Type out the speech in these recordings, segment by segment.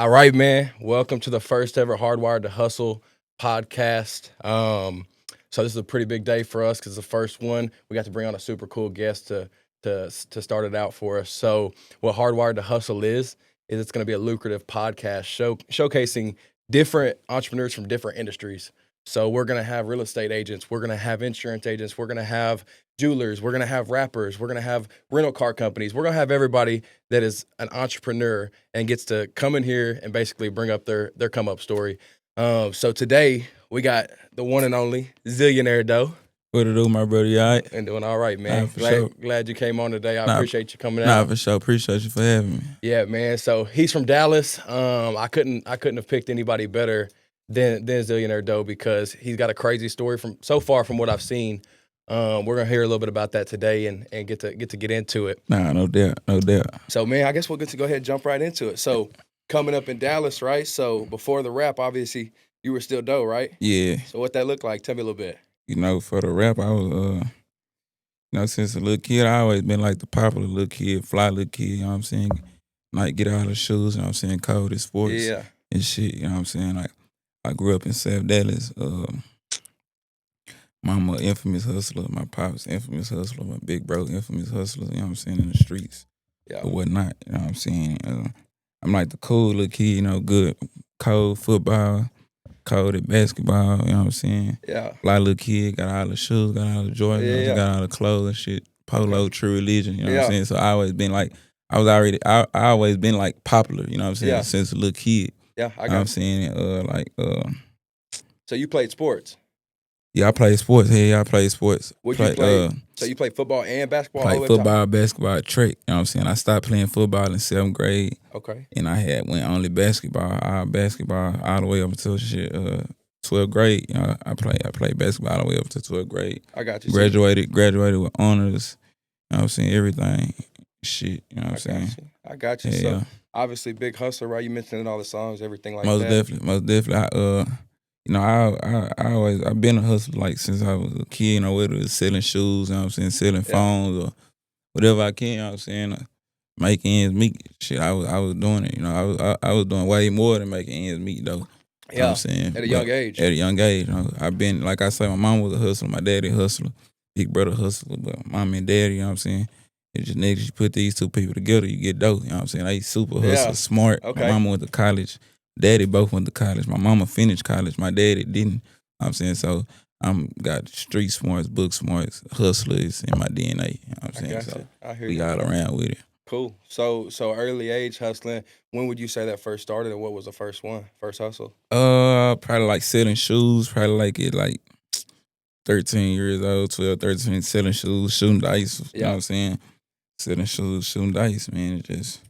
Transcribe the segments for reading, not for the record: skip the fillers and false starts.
All right, man. Welcome to the first ever Hardwired to Hustle podcast. So this is a pretty big day for us because the first one we got to bring on a super cool guest to start it out for us. So what Hardwired to Hustle is it's going to be a lucrative podcast showcasing different entrepreneurs from different industries. So we're going to have real estate agents, we're going to have insurance agents, we're going to have jewelers, we're going to have rappers, we're going to have rental car companies, we're going to have everybody that is an entrepreneur and gets to come in here and basically bring up their come up story. So today we got the one and only Zillionare Doe. What to do, my brother? You all right? And doing all right, man. Glad you came on today. I appreciate you coming out. For sure. Appreciate you for having me. Yeah, man. So he's from Dallas. I couldn't have picked anybody better than Zillionare Doe because he's got a crazy story from what I've seen. We're gonna hear a little bit about that today and get into it. No doubt. So, man, I guess we'll get to go ahead and jump right into it. So, coming up in Dallas, right? So, before the rap, obviously, you were still Doe, right? Yeah. So, what that looked like? Tell me a little bit. For the rap, I was, since a little kid, I always been like the popular little kid, fly little kid, you know what I'm saying? Like, get out of the shoes, you know what I'm saying? Cold at sports and shit, you know what I'm saying? Like, I grew up in South Dallas. Mama, infamous hustler. My pops, infamous hustler. My big bro, infamous hustler, you know what I'm saying, in the streets or whatnot, you know what I'm saying? I'm like the cool little kid, good, cold football, cold at basketball, you know what I'm saying? Yeah. A lot of little kid, got all the shoes, got all the Jordans, got all the clothes and shit, polo, True Religion, you know what I'm saying? So I always been like, I always been like popular, you know what I'm saying, since a little kid. Yeah, I got you know what I'm saying? So you played sports? Yeah, I played sports. I played sports. What you play? So you played football and basketball? Played football, basketball, track. You know what I'm saying? I stopped playing football in 7th grade. Okay. And I went only basketball all the way up until 12th grade. You know, I played basketball all the way up to 12th grade. I got you. Graduated with honors. You know what I'm saying? Everything. Shit. You know what I'm saying? I got you. Yeah, so obviously big hustler, right? You mentioned all the songs, everything like most that. Most definitely. I've been a hustler like since I was a kid, whether it's selling shoes, you know what I'm saying, selling phones or whatever I can, you know what I'm saying, making ends meet. Shit, I was doing it, I was doing way more than making ends meet though. You know what I'm saying? At a young age. At a young age, I've been, like I say, my mom was a hustler, my daddy a hustler, big brother hustler, but mom and daddy, you know what I'm saying? It's just niggas, you put these two people together, you get dope, you know what I'm saying? They super hustler, smart. Okay. My mama went to college. Daddy both went to college. My mama finished college. My daddy didn't. You know what I'm saying? So I'm got street smarts, book smarts, hustlers in my DNA. You know what I'm saying? So I hear we you. all around with it. Cool. So early age hustling, when would you say that first started and what was the first hustle? Probably like selling shoes, probably like 13 years old, 12, 13, selling shoes, shooting dice. You know what I'm saying? Selling shoes, shooting dice, man. It just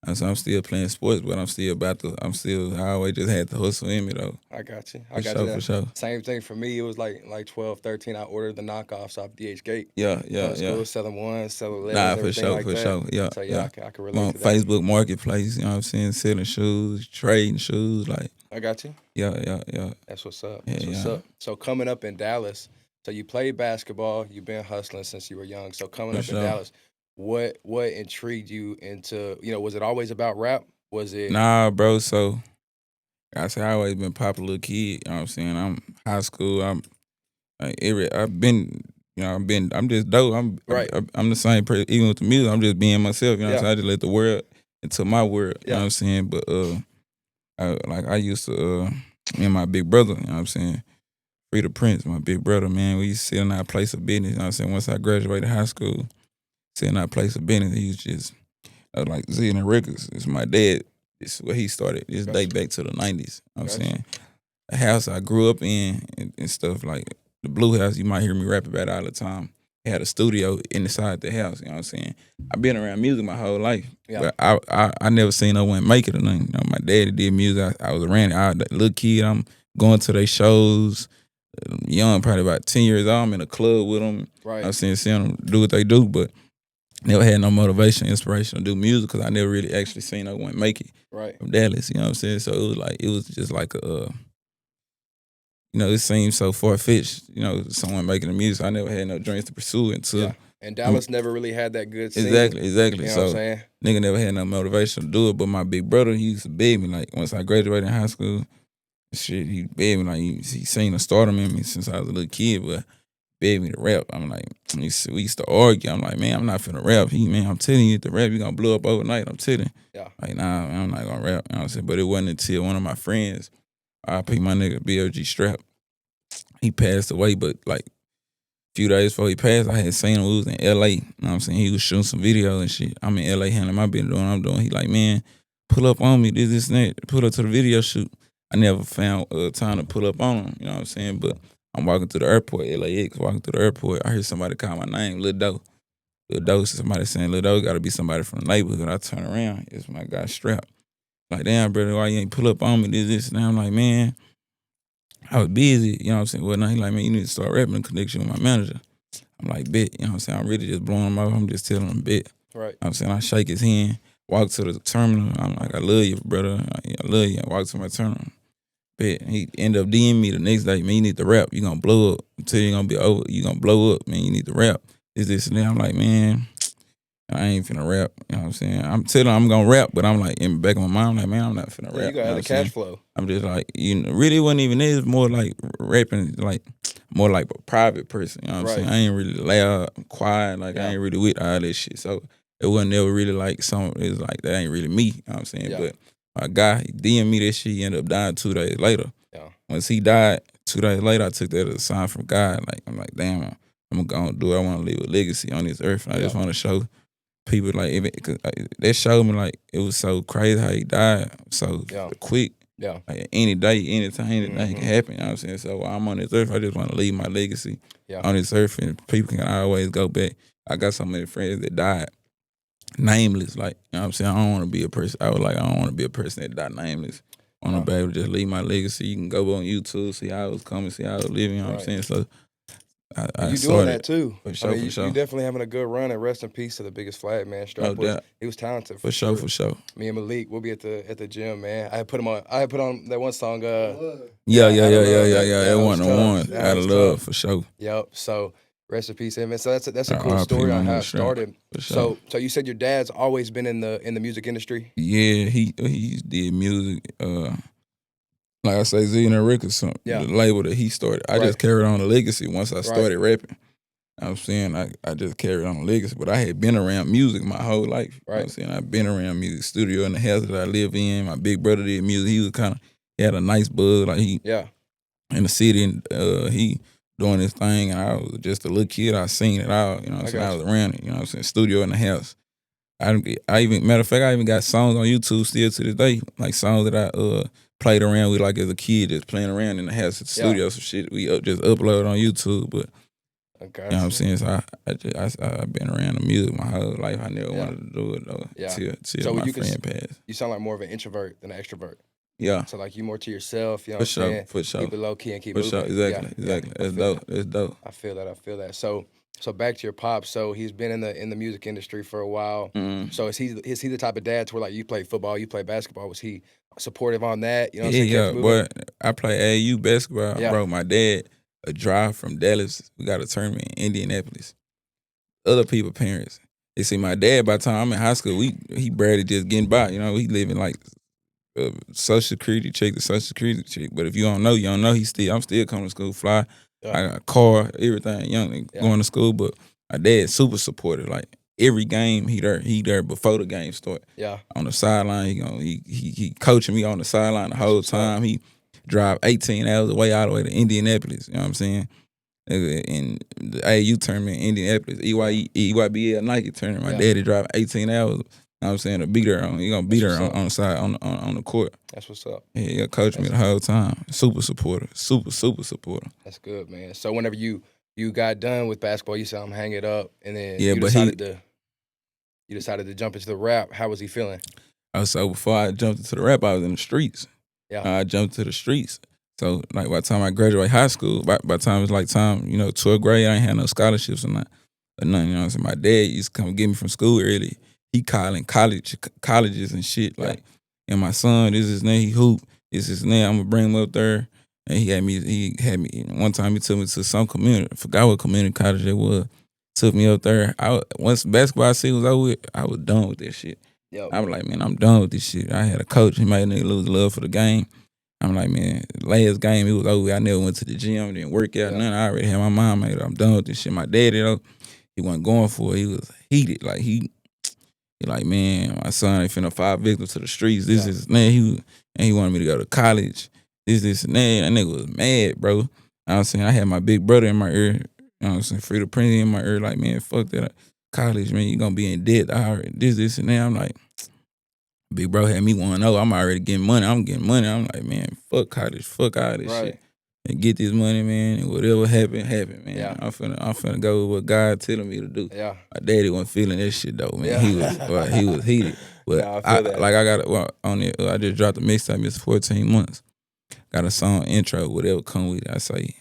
I'm still playing sports, but I always just had the hustle in me, though. I got you. For sure. Same thing for me. It was like 12, 13. I ordered the knockoffs off DH Gate. Yeah. Selling ones, selling 11s, Nah, for sure. Yeah. So, I can relate on to that. Facebook Marketplace, you know what I'm saying? Selling shoes, trading shoes, like. I got you. Yeah. That's what's up. Up. So, coming up in Dallas, so you played basketball, you've been hustling since you were young. So, coming up in Dallas, what intrigued you into, was it always about rap? Was it? Nah, bro. So I say I always been a popular kid. You know what I'm saying? I'm high school. I'm just dope. I'm the same person. Even with the music, I'm just being myself. You know what I'm saying? I just let the world into my world. You know what I'm saying? But I used to me and my big brother. You know what I'm saying? Free the Prince, my big brother, man. We used to sit in our place of business. You know what I'm saying? Once I graduated high school. In our place of business, he was just like Zillionare Records. It's my dad. It's where he started. This date back to the 90s. You know what I'm saying? A house I grew up in and stuff like the Blue House. You might hear me rap about it all the time. It had a studio inside the house. You know what I'm saying? I've been around music my whole life, but I never seen no one make it or nothing. My daddy did music. I was around it. I was a little kid. I'm going to their shows. Young, probably about 10 years old. I'm in a club with them. Right. I'm seeing them do what they do, but never had no motivation, inspiration to do music because I never really actually seen no one make it from Dallas, you know what I'm saying? So it was just like it seemed so far-fetched, someone making the music. I never had no dreams to pursue it until And Dallas never really had that good scene. Exactly. You know So, what I'm saying? Nigga never had no motivation to do it. But my big brother, he used to beg me, like, once I graduated in high school, shit, he begged me, like, he seen the stardom in me since I was a little kid, but begged me to rap. I'm like, we used to argue. I'm like, man, I'm not finna rap. I'm telling you, the rap, you gonna blow up overnight. I'm telling you. Yeah. Like, nah, I'm not gonna rap. You know what I'm saying? But it wasn't until one of my friends, I picked my nigga BLG Strap. He passed away, but like a few days before he passed, I had seen him. We was in LA. You know what I'm saying? He was shooting some videos and shit. I'm in LA handling my business, doing what I'm doing. He like, man, pull up on me, this, and that. Pull up to the video shoot. I never found time to pull up on him. You know what I'm saying? But I'm walking through the airport, LAX, walking through the airport. I hear somebody call my name, Lil Doe. Lil Doe, somebody saying, Lil Doe, gotta be somebody from the neighborhood. I turn around, it's my guy Strap. Like, damn, brother, why you ain't pull up on me, this, and that? I'm like, man, I was busy, you know what I'm saying? Well, now he like, man, you need to start rapping in connection with my manager. I'm like, bet, you know what I'm saying? I'm really just blowing him off. I'm just telling him, bet. Right. You know what I'm saying? I shake his hand, walk to the terminal. I'm like, I love you, brother. I love you. I walk to my terminal. Bet. He ended up DMing me the next day, man, you need to rap. You gonna blow up. Until you gonna be over, you gonna blow up, man. You need to rap. This, and that. I'm like, man, I ain't finna rap. You know what I'm saying? I'm telling him I'm gonna rap, but I'm like, in the back of my mind, I'm like, man, I'm not finna rap. You gotta have the cash flow. I'm just like, really it wasn't even this. More like rapping, like, more like a private person. You know what I'm saying? I ain't really loud, quiet. Like, I ain't really with all this shit. So it wasn't never really like something. It was like, that ain't really me. You know what I'm saying? But a guy, he DM'd me that shit. He ended up dying 2 days later. Yeah. Once he died, 2 days later, I took that as a sign from God. Like, I'm like, damn, I'm gonna do it. I want to leave a legacy on this earth. And I just want to show people, like, cause that showed me, like, it was so crazy how he died so quick. Yeah. Like, any day, anytime, anything can happen. You know what I'm saying? So while I'm on this earth, I just want to leave my legacy on this earth, and people can always go back. I got so many friends that died nameless. Like, you know what I'm saying? I don't want to be a person. I don't want to be a person that died nameless. I want to be able to just leave my legacy. You can go on YouTube, see how I was coming, see how I was living. You know what I'm saying? So you doing that too. For sure, you definitely having a good run, and rest in peace to the biggest flag, man. Strap he was talented. For sure. Me and Malik, we'll be at the gym, man. I had put on that one song. Yeah. That one on one. Out of love, for sure. Yep. So rest in peace, man. So that's a cool story on how it started. Sure. So you said your dad's always been in the music industry. Yeah, he did music. Like I say, Zillionare Records, the label that he started. I just carried on the legacy once I started rapping. I'm saying I just carried on the legacy, but I had been around music my whole life. You know what I'm saying? I've been around music, studio in the house that I live in. My big brother did music. He was he had a nice buzz. Like, he in the city, and he doing his thing, and I was just a little kid. I seen it all. You know what I'm saying? I was around it. You know what I'm saying? Studio in the house. I even, matter of fact, I even got songs on YouTube still to this day, like songs that I played around with, like, as a kid, just playing around in the house at the studio, some shit we just upload on YouTube. But you know what I'm saying? So I've been around the music my whole life. I never wanted to do it though till my friend passed. You sound like more of an introvert than an extrovert. Yeah. So like you more to yourself, you know what I'm saying? For sure. Keep it low key and keep moving. For sure, exactly. That's dope. That's dope. I feel that. So back to your pop. So he's been in the music industry for a while. Mm-hmm. So is he the type of dad to where, like, you play football, you play basketball? Was he supportive on that? You know what I'm saying? Yeah, but I play AAU basketball. Bro, my dad, a drive from Dallas, we got a tournament in Indianapolis. Other people's parents. They see my dad, by the time I'm in high school, he barely just getting by. You know, he living like Social Security check to Social Security check. But if you don't know, you don't know. I'm still coming to school, fly. I got a car, everything, going to school. But my dad's super supportive. Like, every game he there before the game start. Yeah. On the sideline, he coaching me on the sideline the whole time. He drive 18 hours away all the way to Indianapolis. You know what I'm saying? In the AAU tournament in Indianapolis, EYBL Nike tournament, my daddy drive 18 hours. You know what I'm saying? To be there, he gonna be there on the side on the court. That's what's up. Yeah, he coached me the whole time. Super supportive. Super supportive. That's good, man. So whenever you got done with basketball, you said, I'm hang it up, and then you decided to jump into the rap. How was he feeling? So before I jumped into the rap, I was in the streets. Yeah. I jumped to the streets. So, like, by the time I graduated high school, by the time it was like 12th grade, I ain't had no scholarships or nothing. You know what I'm saying? My dad used to come get me from school early. He calling colleges and shit. Like, and my son, this is name, he hoop. This is name, I'm gonna bring him up there. And he had me, one time he took me to some community, I forgot what community college it was. took me up there. Once basketball season was over with, I was done with that shit. Yep. I was like, man, I'm done with this shit. I had a coach, he made a nigga lose love for the game. I'm like, man, last game, it was over. I never went to the gym, didn't work out, nothing. I already had my mind made up. I'm done with this shit. My daddy, though, he wasn't going for it. He was heated. Like, he like, man, my son ain't finna fall victim to the streets. This is, man, he wanted me to go to college. This, and that. That nigga was mad, bro. You know what I'm saying? I had my big brother in my ear. You know what I'm saying? Free the Prince in my ear. Like, man, fuck that. College, man, you gonna be in debt. I already this, and that. I'm like, big bro had me want to know. I'm already getting money. I'm getting money. I'm like, man, fuck college. Fuck all this shit. And get this money, man. And whatever happen, man. Yeah. I'm finna go with what God telling me to do. Yeah. My daddy wasn't feeling that shit though, man. Yeah. He was heated. But I just dropped a mixtape. It's 14 months. Got a song intro, whatever come with it. I say,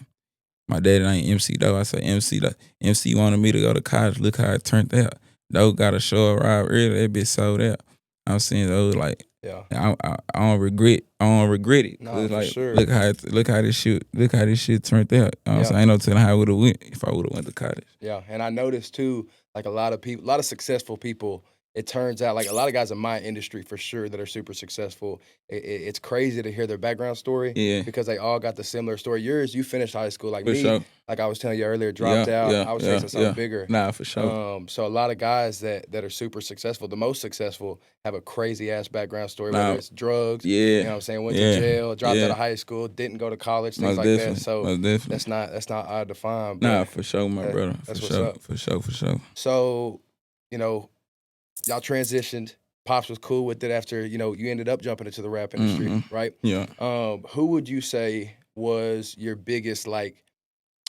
my daddy ain't MC though. I say MC. MC wanted me to go to college. Look how it turned out. Though got a show arrive early. That bitch sold out. I'm saying those like, I don't regret it. No, for like, sure. Look how this shit turned out. You know what I'm saying? I ain't no telling how I would have went if I would have went to college. Yeah, and I noticed too, like a lot of successful people. It turns out, like a lot of guys in my industry for sure that are super successful. It's crazy to hear their background story. Yeah. Because they all got the similar story. Yours, you finished high school like for me. Sure. Like I was telling you earlier, dropped out. I was chasing something bigger. Nah, for sure. So a lot of guys that are super successful, the most successful, have a crazy ass background story. Whether it's drugs, you know what I'm saying, went to jail, dropped out of high school, didn't go to college, things like that. So that's not odd to find. Nah, for sure, my brother. That's what's up. For sure. So, y'all transitioned. Pops was cool with it after, you ended up jumping into the rap industry, right? Yeah. Who would you say was your biggest, like,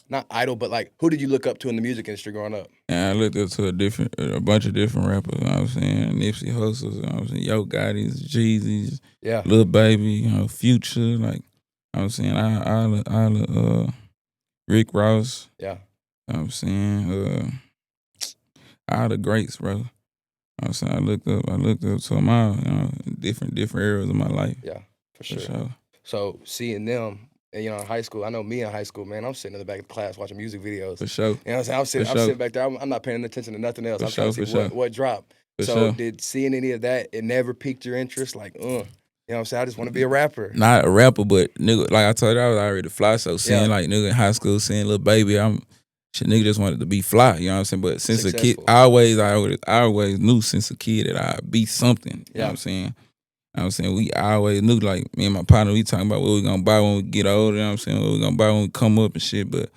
not idol, but like, who did you look up to in the music industry growing up? Yeah, I looked up to a bunch of different rappers, you know what I'm saying? Nipsey Hussle, you know what I'm saying? Yo Gotti's, Jeezy's, Lil Baby, Future, like, you know what I'm saying? I Rick Ross. Yeah. You know what I'm saying? All the greats, bro. You know what I'm saying? I looked up to them all, different eras of my life. Yeah, for sure. So seeing them, and in high school, I know me in high school, man, I'm sitting in the back of the class watching music videos. For sure. You know what I'm saying? I'm sitting back there. I'm not paying attention to nothing else. I'm trying to see what dropped. So did seeing any of that, it never piqued your interest? Like, you know what I'm saying? I just want to be a rapper. Not a rapper, but nigga, like I told you, I was already fly. So seeing like nigga in high school, seeing Lil Baby, nigga just wanted to be fly. You know what I'm saying? But since a kid, I always knew since a kid that I'd be something. You know what I'm saying? You know what I'm saying? We always knew, like, me and my partner, we talking about what we gonna buy when we get older, you know what I'm saying? What we gonna buy when we come up and shit. But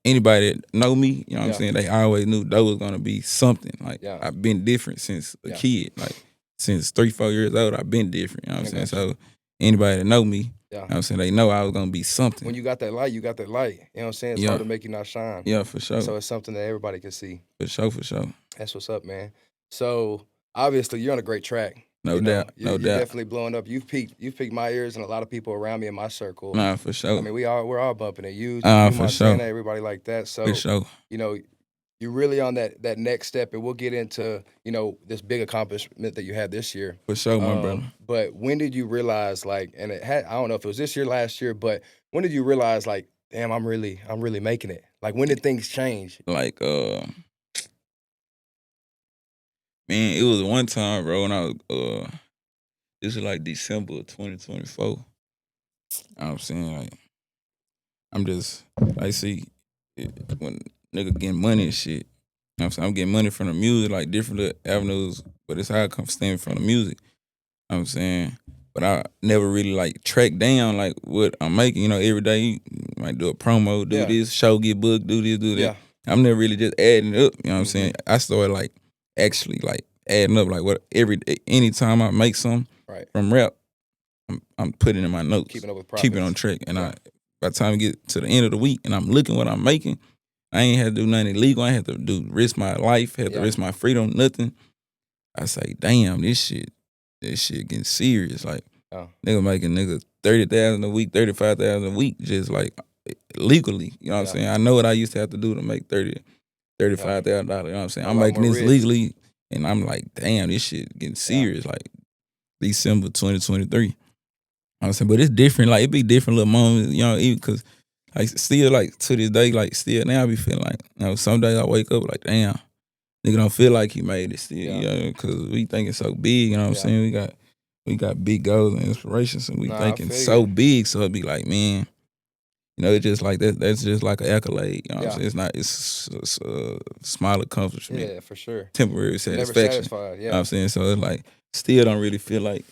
anybody that know me, you know what I'm saying, they always knew Doe was gonna be something. Like, I've been different since a kid. Like, since 3-4 years old, I've been different, you know what I'm saying? So anybody that know me, you know what I'm saying, they know I was gonna be something. When you got that light, you got that light. You know what I'm saying? It's hard to make you not shine. Yeah, for sure. So it's something that everybody can see. For sure. That's what's up, man. So obviously you're on a great track. No doubt. You're definitely blowing up. You've piqued my ears and a lot of people around me in my circle. Nah, for sure. I mean, we're all bumping it. You Montana, sure. Everybody like that. So for sure. You're really on that next step, and we'll get into, this big accomplishment that you had this year. For sure, my brother. But when did you realize, like, and I don't know if it was this year, last year, but when did you realize, like, damn, I'm really making it? Like, when did things change? Like, man, it was one time, bro, when I was, this was like December of 2024. You know what I'm saying? Like, I'm just, I see, when nigga getting money and shit, you know what I'm saying? I'm getting money from the music, like different avenues, but it's how I come stemming from the music. You know what I'm saying? But I never really, like, track down, like, what I'm making. Every day you might do a promo, do this, show, get booked, do this, do that. Yeah. I'm never really just adding it up, you know what I'm saying? I started, like, actually, like, adding up, like, anytime I make something from rap, I'm putting it in my notes. Keeping up with profits. Keep it on track. And by the time I get to the end of the week and I'm looking what I'm making, I ain't had to do nothing illegal. I ain't had to risk my life, had to risk my freedom, nothing. I say, damn, this shit getting serious. Like, nigga making $30,000 a week, $35,000 a week, just like legally. You know what I'm saying? I know what I used to have to do to make $35,000. You know what I'm saying? I'm making this legally, and I'm like, damn, this shit getting serious. Like, December 2023. You know what I'm saying? But it's different. Like, it be different little moments, even because, like still like to this day, like still now I be feeling like, you know, some days I wake up like, damn, nigga don't feel like he made it still, you know, because we thinking so big, you know what I'm saying? We got big goals and inspirations, and we thinking so big, so it be like, man, you know, it's just like that's just like an accolade, you know what I'm saying? It's not, it's a small accomplishment. Yeah, for sure. Temporary satisfaction. Never satisfied, You know what I'm saying? So it's like, still don't really feel like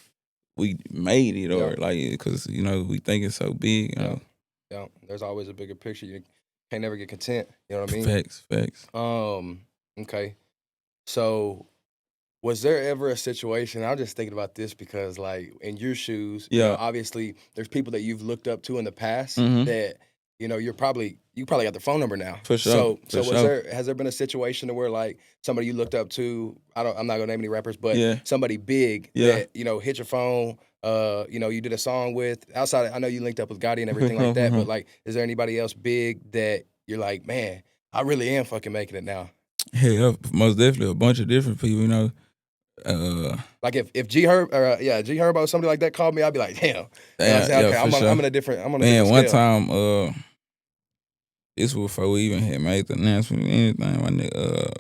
we made it or like, because, you know, we thinking so big, you know. Yeah, there's always a bigger picture. You can't never get content. You know what I mean? Facts. Okay. So, was there ever a situation? I'm just thinking about this because, like, in your shoes, you know, obviously, there's people that you've looked up to in the past that, you know, you probably got their phone number now. For sure. So, has there been a situation where like somebody you looked up to? I'm not gonna name any rappers, but somebody big that, you know, hit your phone. You know, you did a song with outside. I know you linked up with GOTTI and everything like that, but like, is there anybody else big that you're like, man, I really am fucking making it now? Hell, most definitely a bunch of different people, you know. Like if G Herb or somebody like that called me, I'd be like, damn. Okay, I'm on a different scale. One time, this was before we even had made the announcement or anything. My nigga,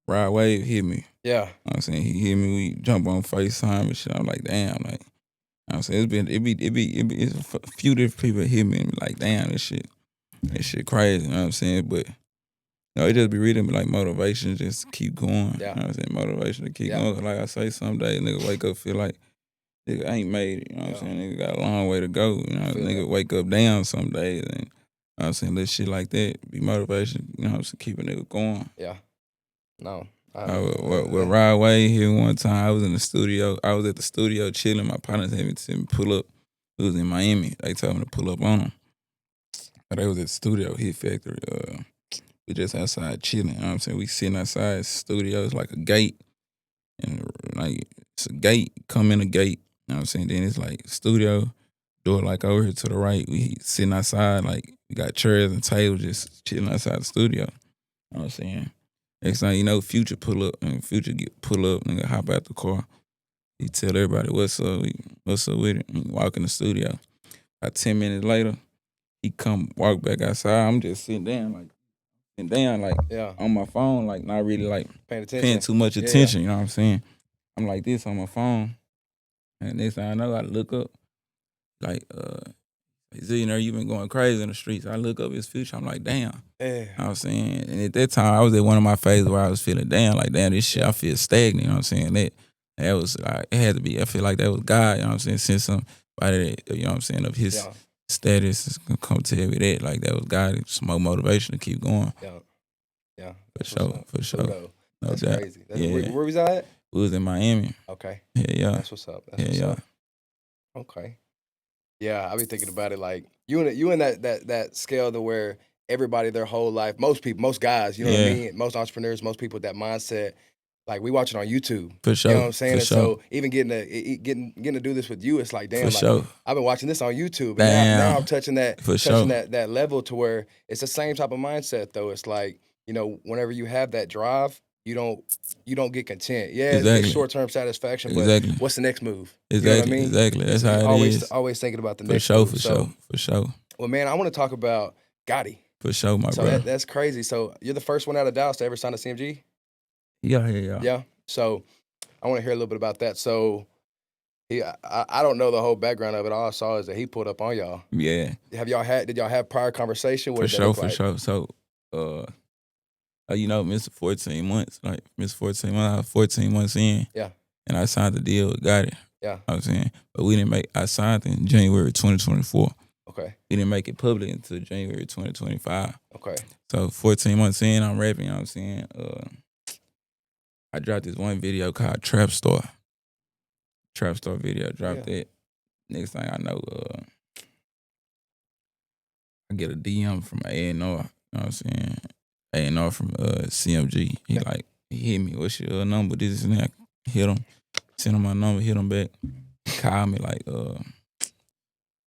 Rod Wave hit me. Yeah. You know what I'm saying? He hit me, we jump on FaceTime and shit. I'm like, damn, like, you know what I'm saying? It's a few different people hit me and be like, damn, this shit crazy, you know what I'm saying? But, you know, it just be reading me like motivation, just keep going. Yeah. You know what I'm saying? Motivation to keep going. Like I say, some days nigga wake up, feel like, nigga ain't made it, you know what I'm saying? Nigga got a long way to go, you know? Nigga wake up down some days and, you know what I'm saying, little shit like that, be motivation, you know what I'm saying, keep a nigga going. Yeah. No. With Rod Wave here one time, I was at the studio chilling. My partners had me to pull up. It was in Miami. They told me to pull up on them. But they was at the studio, Hit Factory. We just outside chilling, you know what I'm saying? We sitting outside the studio. It's like a gate. And like, it's a gate, come in a gate, you know what I'm saying? Then it's like studio, door like over here to the right. We sitting outside, like we got chairs and tables just chilling outside the studio. You know what I'm saying? Next thing you know, Future pull up, and Future pull up, nigga hop out the car. He tell everybody what's up with it, and walk in the studio. About 10 minutes later, he come walk back outside. I'm just sitting down on my phone, like not really like paying too much attention, you know what I'm saying? I'm like this on my phone. And next thing I know, I look up, like, Zillionare, you been going crazy in the streets. I look up his Future, I'm like, damn. You know what I'm saying? And at that time, I was at one of my phases where I was feeling down, like, damn, this shit, I feel stagnant, you know what I'm saying? That was, like, it had to be, I feel like that was God, you know what I'm saying? Since somebody that, you know what I'm saying, of his status is gonna come tell me that, like, that was God, some more motivation to keep going. Yeah. For sure. No That's doubt. Crazy. Where was that at? We was in Miami. Okay. Yeah. That's what's up. Okay. Yeah, I be thinking about it like you in that scale to where everybody their whole life, most people, most guys, you know what I mean? Most entrepreneurs, most people with that mindset, like we watch it on YouTube. For sure. You know what I'm saying? For so even getting to do this with you, it's like, damn, I've been watching this on YouTube. And now I'm touching that level to where it's the same type of mindset though. It's like, you know, whenever you have that drive, you don't get content. Yeah, it's short-term satisfaction, but what's the next move? Exactly. You know what I mean? Exactly. That's how it is. Always thinking about the next move. For sure. Well, man, I want to talk about GOTTI. For sure, my brother. That's crazy. So you're the first one out of Dallas to ever sign a CMG? Yeah. So I want to hear a little bit about that. So I don't know the whole background of it. All I saw is that he pulled up on y'all. Yeah. Did y'all have prior conversation? For sure. So, you know, Mr. 14 months, like Mr. 14 months, I was 14 months in. Yeah. And I signed the deal with GOTTI. Yeah. You know what I'm saying? But I signed in January 2024. Okay. We didn't make it public until January 2025. Okay. So 14 months in, I'm rapping, you know what I'm saying? I dropped this one video called Trap Star. Trap Star video, dropped that. Next thing I know, I get a DM from A&R, you know what I'm saying? A&R from CMG. He hit me, what's your number, this and that. Hit him, send him my number, hit him back. He called me like,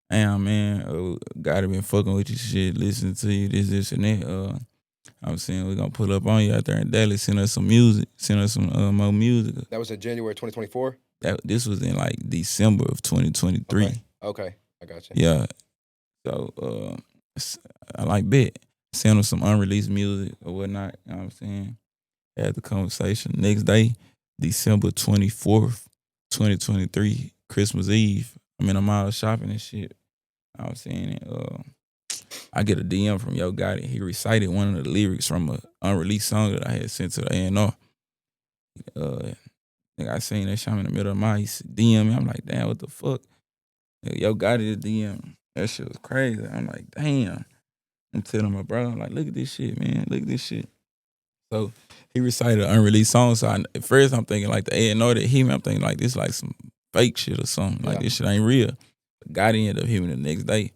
damn, man, GOTTI been fucking with you, shit, listening to you, this and that. I'm saying we're gonna pull up on you out there in Dallas, send us some music, send us some more music. That was in January 2024? This was in like December of 2023. Okay. I got you. Yeah. So I like bet. Send him some unreleased music or whatnot. You know what I'm saying? Had the conversation. Next day, December 24th, 2023, Christmas Eve. I'm in a mall shopping and shit. I was saying it. I get a DM from Yo Gotti. He recited one of the lyrics from an unreleased song that I had sent to the A&R. Nigga, I seen that shit in the middle of my DM me. I'm like, damn, what the fuck? Yo Gotti the DM. That shit was crazy. I'm like, damn. I'm telling my bro, I'm like, look at this shit, man. Look at this shit. So he recited an unreleased song. So at first I'm thinking like the A&R that hit me, I'm thinking like this like some fake shit or something. Like this shit ain't real. But Gotti ended up hitting me the next day,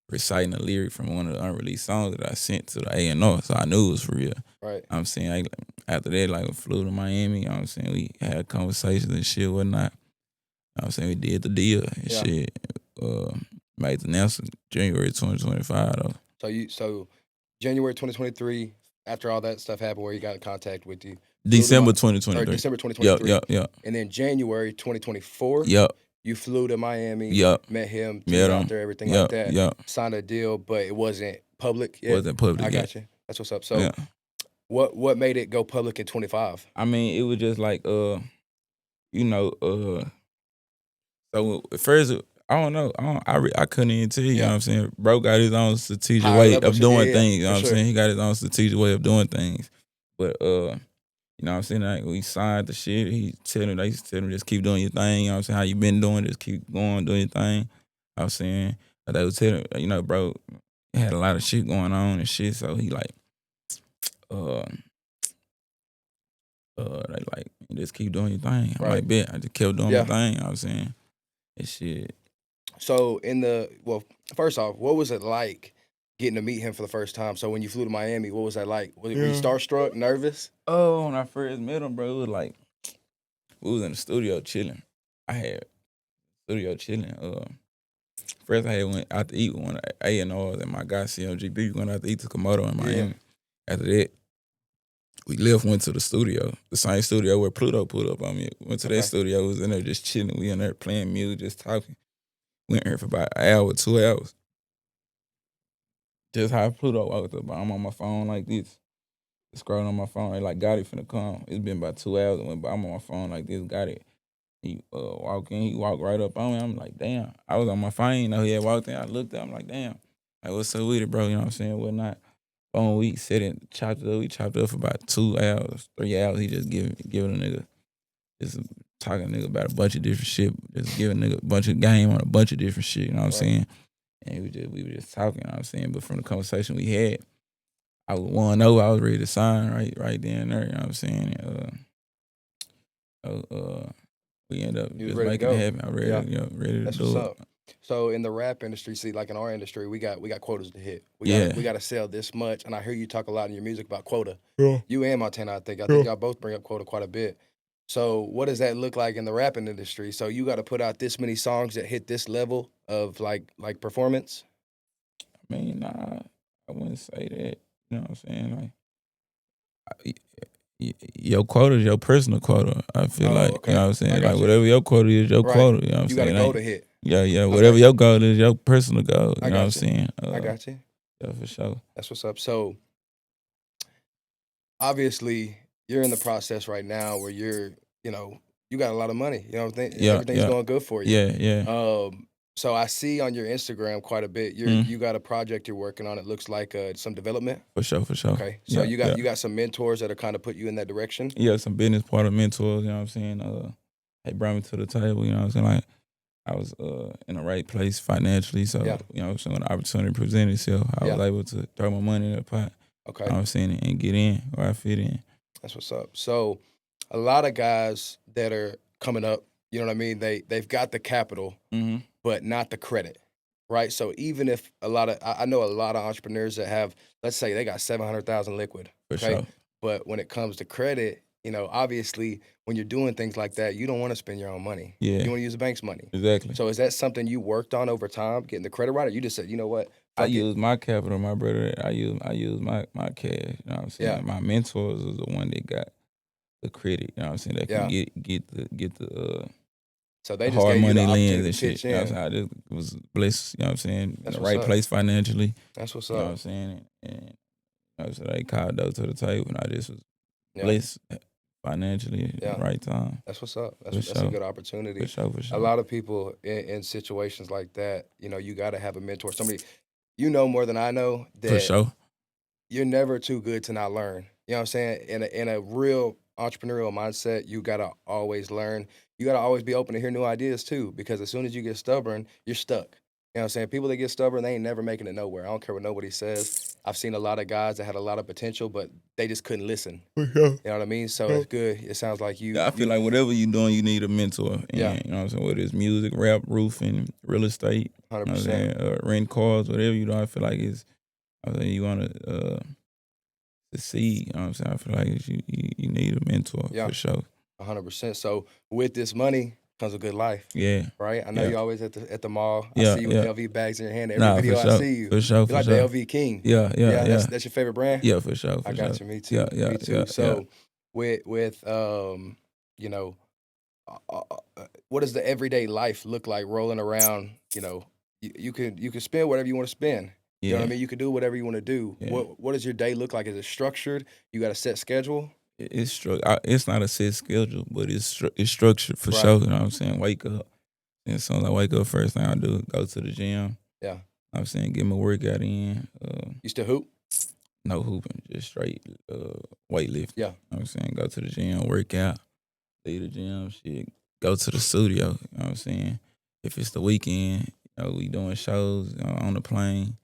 reciting a lyric from one of the unreleased songs that I sent to the A&R. So I knew it was real. Right. I'm saying like, after that, like we flew to Miami, you know what I'm saying? We had conversations and shit, whatnot. You know what I'm saying? We did the deal and shit. Made the announcement January 2025 though. So January 2023, after all that stuff happened where he got in contact with you. December 2023. Or December 2023. Yeah. And then January 2024. Yep. You flew to Miami. Yep. Met him. Met out him. there, everything like that. Yep. Signed a deal, but it wasn't public yet. Wasn't public I yet. got you. That's what's up. So what made it go public in 25? I mean, it was just like so at first I don't know. I couldn't even tell you, you know what I'm saying? Bro got his own strategic way of doing things, you know what I'm saying? He got his own strategic way of doing things. But you know what I'm saying? Like we signed the shit. They used to tell me just keep doing your thing, you know what I'm saying? How you been doing, just keep going, doing your thing. I was saying, they was telling bro, he had a lot of shit going on and shit, so he like like just keep doing your thing. I'm like, bet. I just kept doing my thing, you know what I'm saying? And shit. So first off, what was it like getting to meet him for the first time? So when you flew to Miami, what was that like? Were you starstruck, nervous? Oh, when I first met him, bro, it was like we was in the studio chilling. First I went out to eat with one of A&Rs and my guy CMGB. We went out to eat to Komodo in Miami. After that, we went to the studio, the same studio where Pluto pulled up on me. Went to that studio, was in there just chilling. We in there playing music, just talking. Went here for about an hour, 2 hours. Just how Pluto walked up. I'm on my phone like this. Scrolling on my phone, like Gotti finna come. It's been about 2 hours and went by. I'm on my phone like this. Gotti. He walked right up on me. I'm like, damn. I was on my phone, he had walked in. I looked at him like, damn. Like, what's up with it, bro? You know what I'm saying? Whatnot. We sitting, chopped it up. We chopped it up for about 2 hours, 3 hours. He just giving a nigga, just talking to nigga about a bunch of different shit. Just giving nigga a bunch of game on a bunch of different shit, you know what I'm saying? And we were just talking, you know what I'm saying? But from the conversation we had, I was 1-0. I was ready to sign right then and there, you know what I'm saying? We ended up just making it happen. I'm ready to do it. So in the rap industry, see, like in our industry, we got quotas to hit. We got to sell this much, and I hear you talk a lot in your music about quota. Yeah. You and Montana, I think y'all both bring up quota quite a bit. So what does that look like in the rapping industry? So you got to put out this many songs that hit this level of like performance? I mean, nah, I wouldn't say that. You know what I'm saying? Like, your quota is your personal quota. I feel you know what I'm saying? Like, whatever your quota is, your quota. You know what I'm saying? You got a goal to hit. Yeah. Whatever your goal is, your personal goal. You know what I'm saying? I got you. Yeah, for sure. That's what's up. So, obviously, you're in the process right now where you got a lot of money. You know what I'm saying? Yeah, everything's going good for you. Yeah. So I see on your Instagram quite a bit. You got a project you're working on. It looks like some development. For sure. Okay. So you got some mentors that are kind of put you in that direction. Yeah, some business part of mentors. You know what I'm saying? They brought me to the table. You know what I'm saying? Like I was in the right place financially. So you know what I'm saying? When the opportunity presented itself, I was able to throw my money in that pot. Okay. You know what I'm saying? And get in where I fit in. That's what's up. So a lot of guys that are coming up, you know what I mean? They've got the capital. Mm-hmm. But not the credit, right? So even if I know a lot of entrepreneurs that have, let's say they got 700,000 liquid, For sure. But when it comes to credit, obviously when you're doing things like that, you don't want to spend your own money. Yeah. You want to use the bank's money. Exactly. So is that something you worked on over time, getting the credit right, or you just said, you know what? I use my capital, my brother. I use my cash. You know what I'm saying? My mentors is the one that got the credit. You know what I'm saying? That can get the So they just hard gave you the money opportunity lens to and shit. pitch You know in. what I'm saying? I just was blessed, you know what I'm saying? In That's the what's right up. place financially. That's what's You know what up. I'm saying? And you know, so they called Doe to the table, and I just was Yeah. blessed financially at Yeah. the right time. That's what's up. For That's a sure. good opportunity. For sure, for A sure. lot of people in situations like that, you know, you got to have a mentor, somebody you know more than I know For that sure. you're never too good to not learn. You know what I'm saying? In a real entrepreneurial mindset, you gotta always learn. You gotta always be open to hear new ideas too, because as soon as you get stubborn, you're stuck. You know what I'm saying? People that get stubborn, they ain't never making it nowhere. I don't care what nobody says. I've seen a lot of guys that had a lot of potential, but they just couldn't listen. For sure. You know what I mean? So it's good. It sounds like you. Yeah, I feel like whatever you're doing, you need a mentor. And, Yeah. you know what I'm saying? Whether it's music, rap, roofing, real estate, 100%. You know what I'm saying? Rent cars, whatever you do, I feel like you want to succeed. You know what I'm saying? I feel like you need a mentor for sure. 100%. So with this money comes a good life. Yeah. Right? I know Yeah. you're always at the mall. I Yeah, see you with yeah. LV bags in your hand. Every Nah, video for I sure. see you. For sure, You're for like sure. the LV king. Yeah. That's your favorite brand? Yeah, for sure. For I got sure. you. Me too. Yeah, Me too. yeah, So with you know, what does the everyday life look like rolling around? You know, you can spend whatever you want to spend. You know what I mean? You can do whatever you want to do. Yeah. What does your day look like? Is it structured? You got a set schedule? It's not a set schedule, but it's structured for sure. You know what I'm saying? Wake up. And as soon as I wake up, first thing I do, go to the gym. Yeah. You know what I'm saying, get my workout in. You still hoop? No hooping, just straight weightlifting. Yeah. You know what I'm saying? Go to the gym, work out, leave the gym, shit. Go to the studio, you know what I'm saying? If it's the weekend, you know, we doing shows on the plane,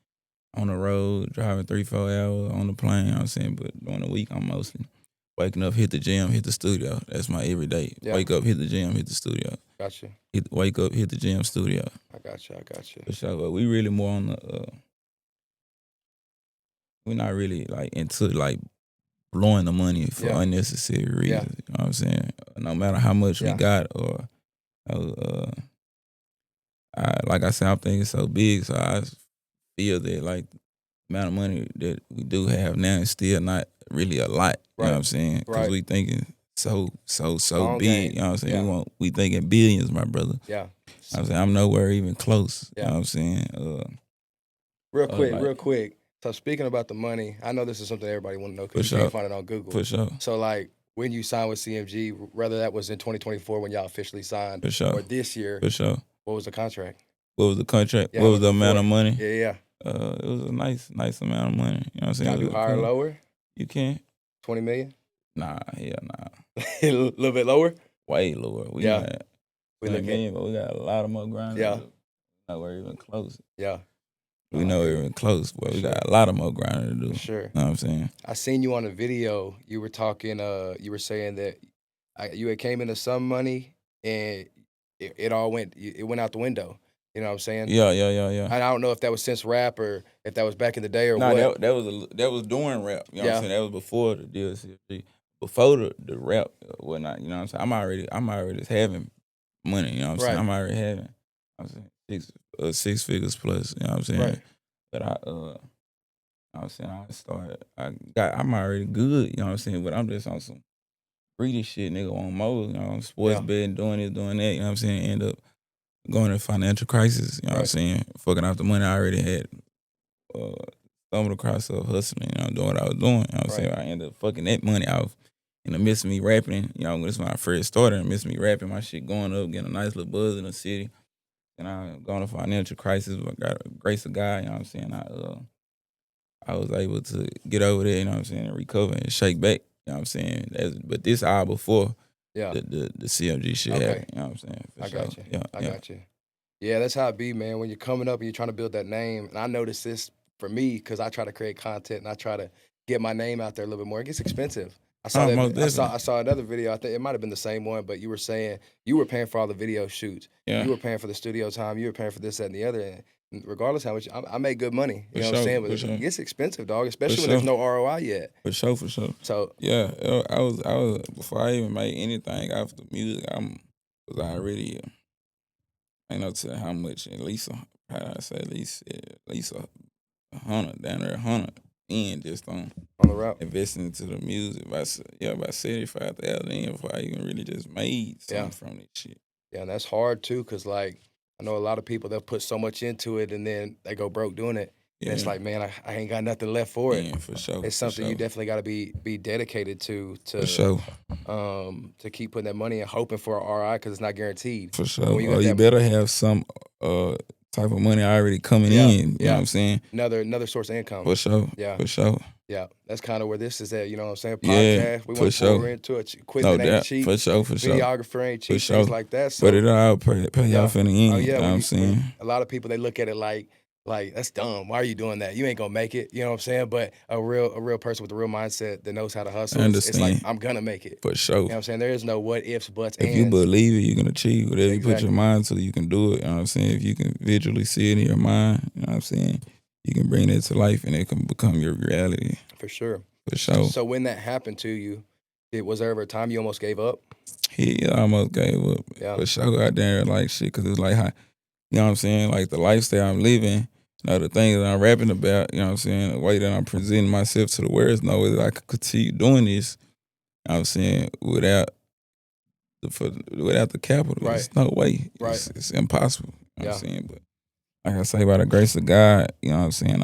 on the road, driving 3-4 hours on the plane, you know what I'm saying? But during the week, I'm mostly waking up, hit the gym, hit the studio. That's my everyday. Yeah. Wake up, hit the gym, hit the studio. Gotcha. Wake up, hit the gym, studio. I got you. For sure, but we really more on the, we're not really like into like blowing the money for unnecessary reasons. You know what I'm saying? No matter how much we got or, like I said, I'm thinking so big, so I feel that like the amount of money that we do have now is still not really a lot. You know what I'm saying? Because we thinking so Long big. game. You know what I'm saying? We thinking billions, my brother. Yeah. You know what I'm saying? I'm nowhere even close. You know what I'm saying? Real quick. So speaking about the money, I know this is something everybody want to know because you can't find it on Google. For sure. So like when you signed with CMG, whether that was in 2024 when y'all officially signed, or this year, what was the contract? What was the contract? Yeah, what was the amount of money? Yeah. It was a nice amount of money. You know what I'm saying? Y'all do higher or lower? You can. 20 million? Nah, hell nah. A little bit lower? Way lower. We got 20 million, but we got a lot of more ground. Yeah. We're even close. Yeah. We know we're even close, but we got a lot of more ground to do. Sure. You know what I'm saying? I seen you on a video. You were talking, you were saying that you had came into some money and it went out the window. You know what I'm saying? Yeah. I don't know if that was since rap or if that was back in the day or what. what. That was during rap. You know what I'm saying? That was before the DLC. Before the rap whatnot, you know what I'm saying? I'm already having money, you know what I'm saying? I'm already having, I'm saying, 6 figures plus, you know what I'm saying? Right. But I'm saying I'm already good, you know what I'm saying? But I'm just on some greedy shit, nigga, on more, you know, sports betting, doing this, doing that, you know what I'm saying? End up going to financial crisis, you know what I'm saying? Fucking off the money I already had, stumbled across hustling, you know, doing what I was doing, you know what I'm saying? I ended up fucking that money off. In the midst of me rapping, you know, this is when I first started, in the midst of me rapping, my shit going up, getting a nice little buzz in the city. And I going to financial crisis, but got a grace of God, you know what I'm saying? I was able to get over there, you know what I'm saying, and recover and shake back, you know what I'm saying? But this hour before the CMG shit happened, you know what I'm saying? I got you. I got you. Yeah, that's how it be, man. When you're coming up and you're trying to build that name, and I noticed this for me because I try to create content and I try to get my name out there a little bit more. It gets expensive. I saw I saw another video. I think it might have been the same one, but you were saying you were paying for all the video shoots. You were paying for the studio time. You were paying for this, that, and the other. And regardless how much, I made good money. You know what I'm saying? But it gets expensive, dog. Especially when there's no ROI yet. For sure. So yeah, I was before I even made anything after music. Was already I know to how much at least at least 100 down there 100 in just on the route investing into the music about 75,000 in before I even really just made something from this shit. Yeah, and that's hard too, cause like I know a lot of people they'll put so much into it and then they go broke doing it. And it's Yeah, like, man, I ain't got nothing left for it. yeah, for sure, It's for something you sure, definitely got to be dedicated for sure, to keep putting that money and hoping for a RI because it's not guaranteed. for But sure. when you Or got you that, better have some type of money already coming yeah, in. You know what yeah, I'm saying? another source of income. For sure, Yeah, for sure. yeah, that's kind of where this is at. You know what I'm saying? Yeah, Podcast. We want for to pour sure. into it. No Equipment ain't doubt. cheap. For sure, for sure, Videographer ain't for cheap. Things sure. like that. But So it all pay yeah. off in the Oh end. yeah. You know what I'm saying? A lot of people they look at it like that's dumb. Why are you doing that? You ain't gonna make it. You know what I'm saying? But a real person with a real mindset that knows how to I hustle, it's like understand. I'm gonna make it. For You sure. know what I'm saying? There is no what ifs, buts, If you ands. believe it, you can achieve whatever you put your Exactly. mind to, you can do it. You know what I'm saying? If you can visually see it in your mind, you know what I'm saying? You can bring it to life and it can become your reality. For sure. For sure. So when that happened to you, was there ever a time you almost gave up? He almost gave up. Yeah. For sure, out there, like shit, because it's like, how, you know what I'm saying? Like the lifestyle I'm living, you know, the things that I'm rapping about, you know what I'm saying? The way that I'm presenting myself to the world, no way that I could continue doing this, you know what I'm saying, without the capital. Right. There's no way. Right. It's impossible. You know what Yeah. I'm saying? But like I say, by the grace of God, you know what I'm saying,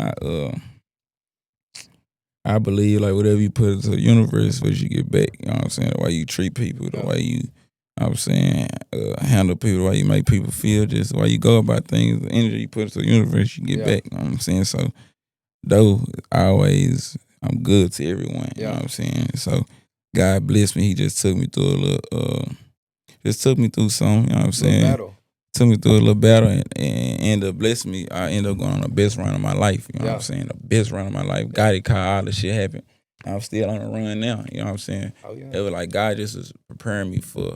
I believe like whatever you put into the universe, what you get back. You know what I'm saying? The way you treat people, the Yeah. way you, I'm saying, handle people, the way you make people feel, just the way you go about things, the energy you put into the universe, you get Yeah. back. You know what I'm saying? So, though, always, I'm good to everyone. You know Yeah. what I'm saying? So, God bless me. He just took me through a little, just took me through something. You know what I'm Little saying? battle. Took me through a little battle and ended up blessing me. I ended up going on the best run of my life. You know what I'm saying? The best run of my life. God caught all the shit happen. I'm still on the run now. You know what I'm saying? Oh yeah. It was like God just was preparing me for, you know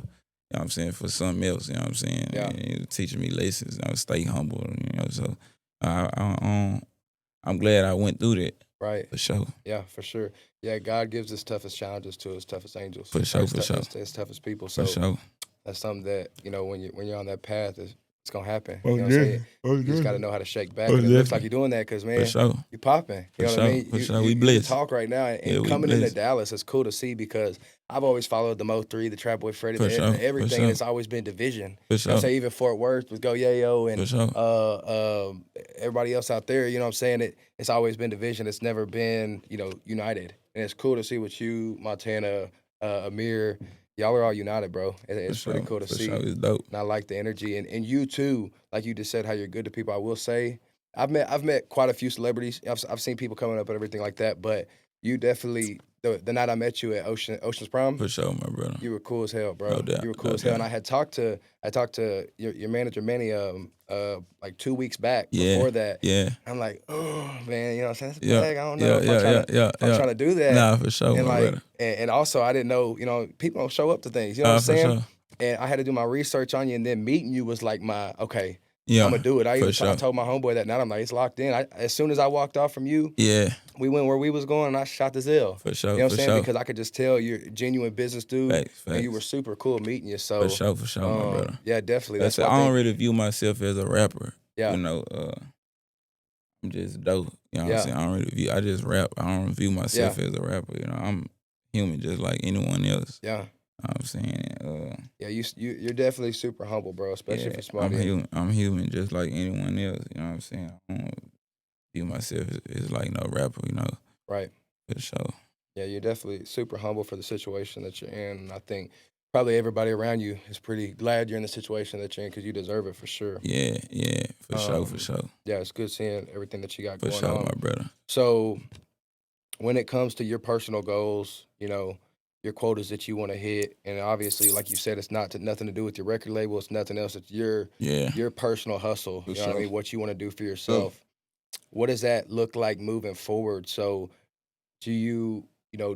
what I'm saying, for something else. You know what I'm saying? Yeah. And he was teaching me lessons. I was stay humble. You know, so I'm glad I went through that. Right. For sure. Yeah, for sure. Yeah, God gives his toughest challenges to his toughest angels. For sure. For sure. His toughest people. For So sure. that's something that, you know, when you're on that path, it's gonna happen. You know what I'm saying? You just gotta know how to shake back. And it looks like you're doing that because, man, For sure. you're popping. You For know what I sure. mean? For sure. We You blessed. talk right now, and Yeah, we coming into blessed. Dallas, it's cool to see because I've always followed the Mo3, the Trap Boy Freddy, For sure. everything. For sure. And it's always been division. For You know sure. what I'm saying? Even Fort Worth with Go Yayo and For sure. everybody else out there, you know what I'm saying? It's always been division. It's never been, you know, united. And it's cool to see with you, Montana, Amir, y'all are all united, bro. It's pretty cool to see. Sure. It's dope. And I like the energy. And you too, like you just said, how you're good to people. I will say, I've met quite a few celebrities. I've seen people coming up and everything like that, but you definitely the night I met you at Ocean's Prom. For sure, my brother. You were cool as hell, bro. No doubt. You were cool No as hell. doubt. And I talked to your manager Manny like 2 weeks back Yeah. before that. Yeah. I'm like, oh man, you know what I'm saying? That's Yeah. big. I don't know if I'm trying to do that. Nah, for sure, And my like brother. and also I didn't know, you know, people don't show up to things. You know what I'm For saying? sure. And I had to do my research on you, and then meeting you was like my okay. Yeah. I'm gonna do it. I sure. told my homeboy that night. I'm like, it's locked in. As soon as I walked off from you, Yeah. we went where we was going, and I shot the Zill. For sure. You know what I'm For saying? sure. Because I could just tell you're a genuine business dude, Facts. and you were super cool meeting you. So For sure, my brother. yeah, definitely. That's That's why why I don't really view myself as a rapper. Yeah. You know, I'm just dope. You know what Yeah. I'm saying? I don't really view. I just rap. I don't view myself as a rapper. You know, I'm human just like anyone else. Yeah. You know what I'm saying? Yeah, you're definitely super humble, bro, especially for somebody. I'm human just like anyone else. You know what I'm saying? I don't view myself as like no rapper. You know, Right. for sure. Yeah, you're definitely super humble for the situation that you're in. And I think probably everybody around you is pretty glad you're in the situation that you're in because you deserve it for sure. Yeah, for sure. Yeah, it's good seeing everything that you got For going sure, on. my brother. So when it comes to your personal goals, you know, your quotas that you want to hit, and obviously, like you said, it's nothing to do with your record label. It's nothing else. It's your personal hustle. For You know what I sure. mean? What you want to do for yourself. What does that look like moving forward? So do you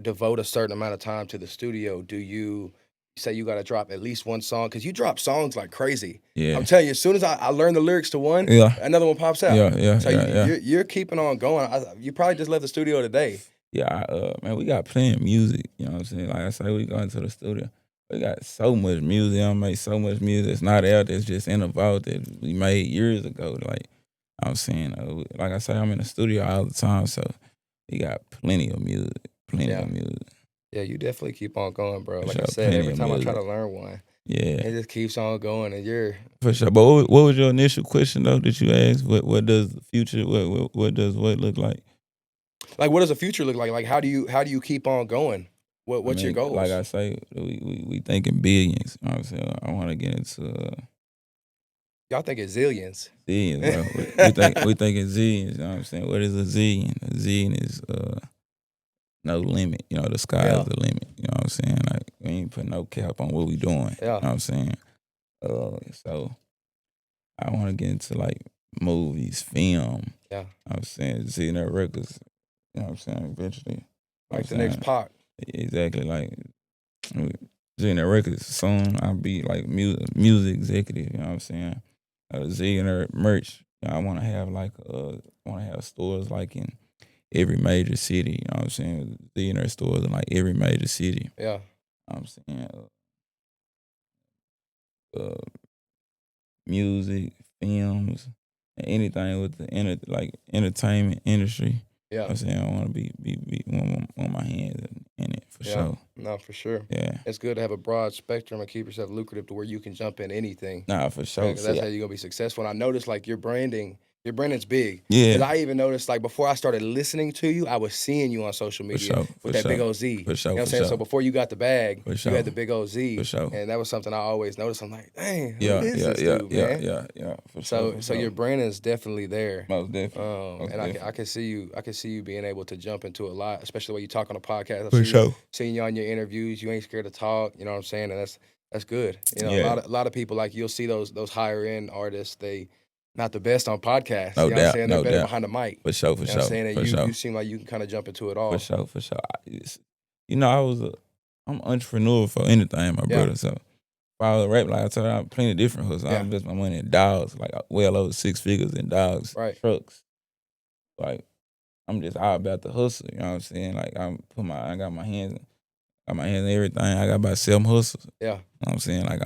devote a certain amount of time to the studio? Do you say you got to drop at least one song? Because you drop songs like crazy. Yeah. I'm telling you, as soon as I learn the lyrics to one, another one pops out. So you're keeping on going. You probably just left the studio today. Yeah, man, we got plenty of music. You know what I'm saying? Like I say, we go into the studio. We got so much music. I make so much music that's not out. That's just in the vault that we made years ago. Like I'm saying, like I say, I'm in the studio all the time, so we got plenty of music. Plenty of music. Yeah, you definitely keep on going, bro. For Like sure, I said, plenty every of time I try music. to learn one, Yeah. It just keeps on going, and you're for sure. But what was your initial question though that you asked? What does the future? What does what look like? like, what does the future look like? Like, how do you keep on going? I What's your mean, like goals? I say, we thinking billions. You know what I'm saying? I want to get into Y'all think it's zillions. zillions, bro. We thinking zillions. You know what I'm saying? What is a zillion? A zillion is no limit. You know, the sky is Yeah. the limit. You know what I'm saying? Like we ain't put no cap on what we doing. Yeah. You know what I'm saying? So I want to get into like movies, film. Yeah. I'm saying Zillionare Records. You know what I'm saying? Eventually, Like the next Pac. exactly like Zillionare Records. Soon I'll be like music executive. You know what I'm saying? Zillionare merch. You know, I want to have like want to have stores like in every major city. You know what I'm saying? Zillionare stores in like every major city. Yeah. You know what I'm saying music, films, and anything with the entertainment industry. Yeah. I'm saying I want to be on my hands in it for sure. No, for sure. Yeah. It's good to have a broad spectrum and keep yourself lucrative to where you can jump in anything. Nah, for sure. Because that's how you're gonna be successful. And I noticed like your branding's big. Yeah. Because I even noticed like before I started listening to you, I was seeing you on social media with that big old Z. For sure. You know what I'm saying? So before you got the bag, you had the big old Z. For sure. And that was something I always noticed. I'm like, dang, who is this dude, man? Yeah. For sure. So your branding is definitely there. Most definitely. And I can see you being able to jump into a lot, especially when you talk on a podcast. For Seeing you on your interviews, you ain't scared to talk. You know what I'm saying? And that's good. You know, a lot of people like you'll see those higher end artists. They not the best on podcasts. No you know doubt. what I'm saying? They're No better doubt. behind the mic. For sure. You know what I'm saying? And you seem like you can kind of jump into it all. For sure. You know, I'm entrepreneur for anything, my brother. So if I was a rap, like I told you, I have plenty of different hustles. I invest my money in dogs, like well over 6 figures in dogs, trucks. Like I'm just all about the hustle. You know what I'm saying? Like I got my hands in everything. I got about 7 hustles. Yeah. You know what I'm saying? Like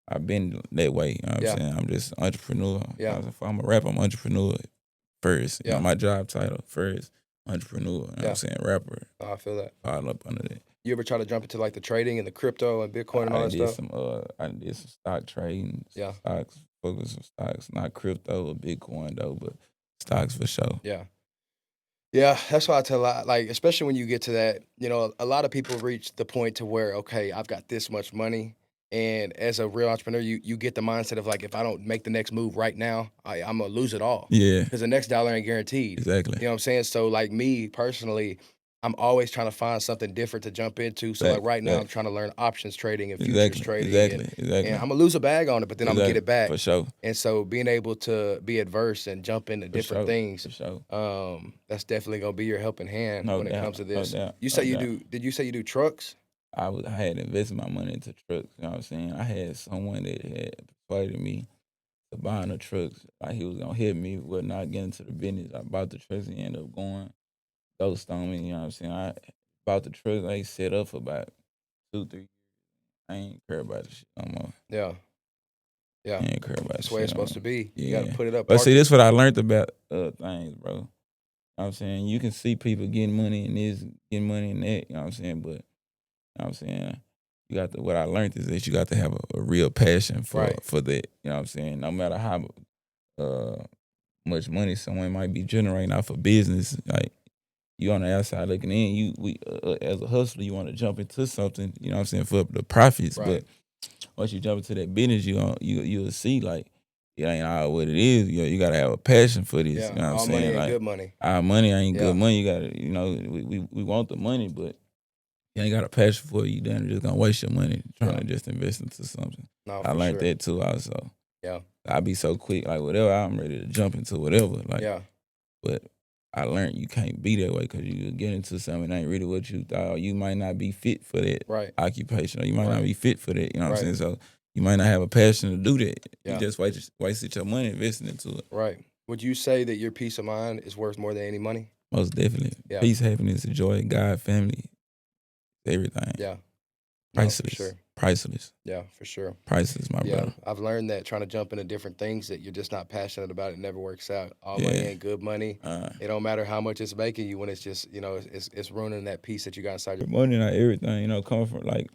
I've been that way. You know what I'm saying? I'm just an entrepreneur. Yeah. You know, if I'm a rapper, I'm entrepreneur first. You know, my job title first, entrepreneur. You know what I'm saying? Rapper. Oh, I feel that. All up under that. You ever try to jump into like the trading and the crypto and Bitcoin and all that stuff? I did some stock trading. Yeah. Stocks, focus on stocks. Not crypto or Bitcoin though, but stocks for sure. Yeah. Yeah, that's why I tell a lot, like, especially when you get to that, you know, a lot of people reach the point to where, okay, I've got this much money. And as a real entrepreneur, you get the mindset of like, if I don't make the next move right now, I'm going to lose it all. Yeah. Because the next dollar ain't guaranteed. Exactly. You know what I'm saying? So like me personally, I'm always trying to find something different to jump into. So like right now, I'm trying to learn options trading and futures trading. Exactly. And I'm going to lose a bag on it, but then I'm going to get it back. For sure. And so being able to be adverse and jump into different things, for sure. that's definitely going to be your helping hand when it comes to this. No doubt. You say did you say you do trucks? I had invested my money into trucks. You know what I'm saying? I had someone that had persuaded me to buying the trucks. Like he was gonna hit me with not getting into the business. I bought the trucks and ended up going ghost on me. You know what I'm saying? I bought the trucks. I set up for about 2-3 years. I ain't care about the shit no more. Yeah. I ain't care about that's the way it's supposed to be. Yeah. You gotta put it up. But see, this is what I learned about things, bro. You know what I'm saying? You can see people getting money in this, getting money in that. You know what I'm saying? But you know what I'm saying? What I learned is that you got to have a real passion for that. You know what I'm saying? No matter how much money someone might be generating off of business, like you on the outside looking in, as a hustler, you want to jump into something, you know what I'm saying, for the profits. But once you jump into that business, you'll see like it ain't all what it is. You gotta have a passion for this. Yeah. You know what I'm All saying? money ain't like good money. our money ain't good money. You gotta, you know, we want the money, but you ain't got a passion for it, you done just gonna waste your money trying to just invest into something. No, I learned that too also. Yeah. I be so quick, like whatever, I'm ready to jump into whatever. Like, but I learned you can't be that way because you get into something that ain't really what you thought. You might not be fit for that occupation, or you might not be fit for that. You know what I'm saying? So you might not have a passion to do that. You just wasted your money investing into it. Right. Would you say that your peace of mind is worth more than any money? Most definitely. Yeah. Peace, happiness, joy, God, family, everything. Yeah. Priceless. No, for sure. Priceless. Yeah, for sure. Priceless, my brother. I've learned that trying to jump into different things that you're just not passionate about, it never works out. All money ain't good money. It don't matter how much it's making you when it's just, you know, it's ruining that peace that you got inside your money, not everything, you know, coming from like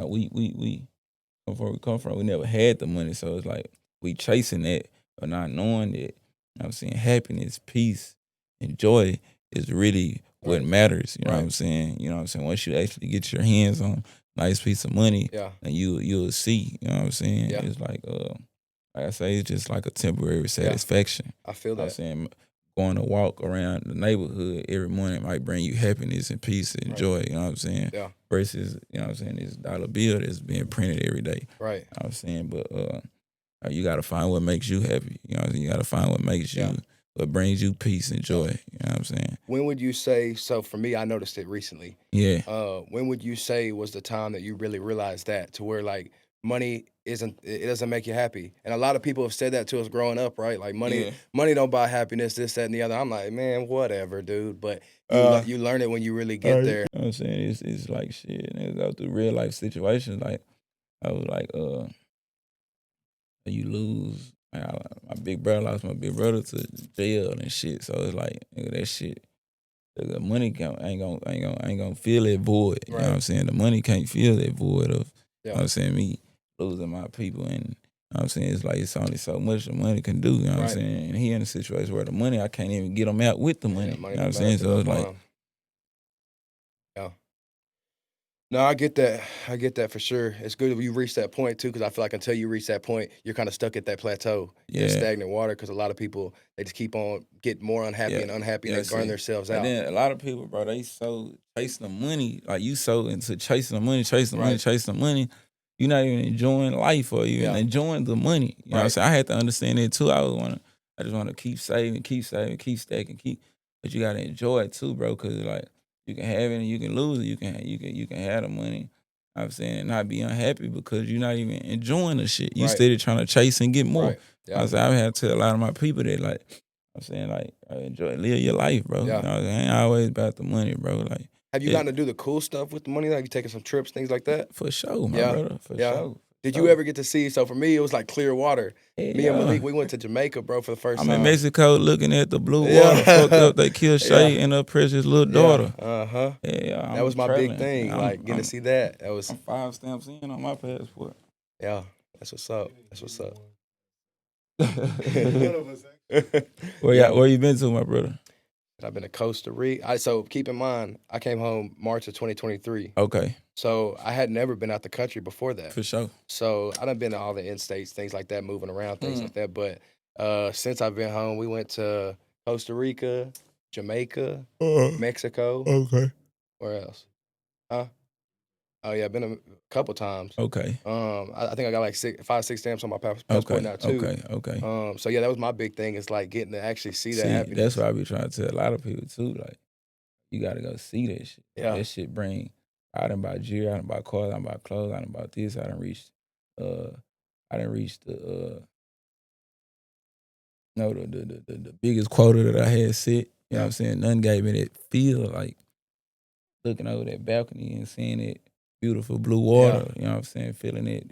we we come from, we never had the money. So it's like we chasing that, but not knowing that. You know what I'm saying? Happiness, peace, and joy is really what matters. You know what I'm saying? You know what I'm saying? Once you actually get your hands on a nice piece of money, and you'll see. You know what I'm saying? Yeah. It's like I say, it's just like a temporary satisfaction. I feel that. I'm saying going to walk around the neighborhood every morning might bring you happiness and peace and joy. You know what I'm saying? Yeah. Versus, you know what I'm saying, this dollar bill that's being printed every day. Right. You know what I'm saying? But you got to find what makes you happy. You know what I'm saying? You got to find what makes you, what brings you peace and joy. You know what I'm saying? When would you say, so for me, I noticed it recently. Yeah. When would you say was the time that you really realized that, to where like money it doesn't make you happy? And a lot of people have said that to us growing up, right? Like money don't buy happiness, this, that, and the other. I'm like, man, whatever, dude. But you learn it when you really get there. You know what I'm saying? It's like shit. And go through real life situations. Like, I was like, you lose. My big brother lost my big brother to jail and shit. So it's like, nigga, that shit. The money ain't gonna fill that void. You know what I'm saying? The money can't fill that void of, you know what I'm saying, me losing my people. And you know what I'm saying, it's like it's only so much the money can do. You know what I'm saying? And he in a situation where the money, I can't even get him out with the money. You know what I'm saying? So it's like, no, I get that. I get that for sure. It's good that you reach that point too, because I feel like until you reach that point, you're kind of stuck at that plateau, in stagnant water. Because a lot of people, they just keep on getting more unhappy and unhappy, and they burn themselves out. And then a lot of people, bro, they so chasing the money, like you so into chasing the money, chasing the money. You're not even enjoying life, or you enjoying the money. You know what I'm saying? I had to understand that too. I just want to keep saving, keep stacking, but you gotta enjoy it too, bro. Because like, you can have it and you can lose it. You can have the money. You know what I'm saying, and not be unhappy because you're not even enjoying the shit. You steady trying to chase and get more. I say, I've had to tell a lot of my people that, like, I'm saying, like, live your life, bro. You know, it ain't always about the money, bro. Like, have you gotten to do the cool stuff with the money? Like, you taking some trips, things like that? For sure, my brother. For sure. Did you ever get to see? So for me, it was like clear water. Me and Malik, we went to Jamaica, bro, for the first time. I'm in Mexico looking at the blue water. Fucked up. They killed Shay and her precious little daughter. That was my big thing. Like, getting to see that. That was. I'm 5 stamps in on my passport. Yeah, that's what's up. That's what's up. Where you been to, my brother? I've been to Costa Rica. So keep in mind, I came home March of 2023. Okay. So I had never been out the country before that. For sure. So I done been to all the in-states, things like that, moving around, things like that. But since I've been home, we went to Costa Rica, Jamaica, Mexico. Okay. Where else? Huh? Oh yeah, I've been a couple times. Okay. I think I got like 5, 6 stamps on my passport now too. Okay. So yeah, that was my big thing. Is like getting to actually see that happiness. That's what I be trying to tell a lot of people too. Like, you gotta go see that shit. Yeah. That shit bring. I done bought jewelry, I done bought clothes, I done bought clothes, I done bought this, I done reached the the biggest quota that I had set. You know what I'm saying? None gave me that feel like looking over that balcony and seeing that beautiful blue water. You know what I'm saying? Feeling that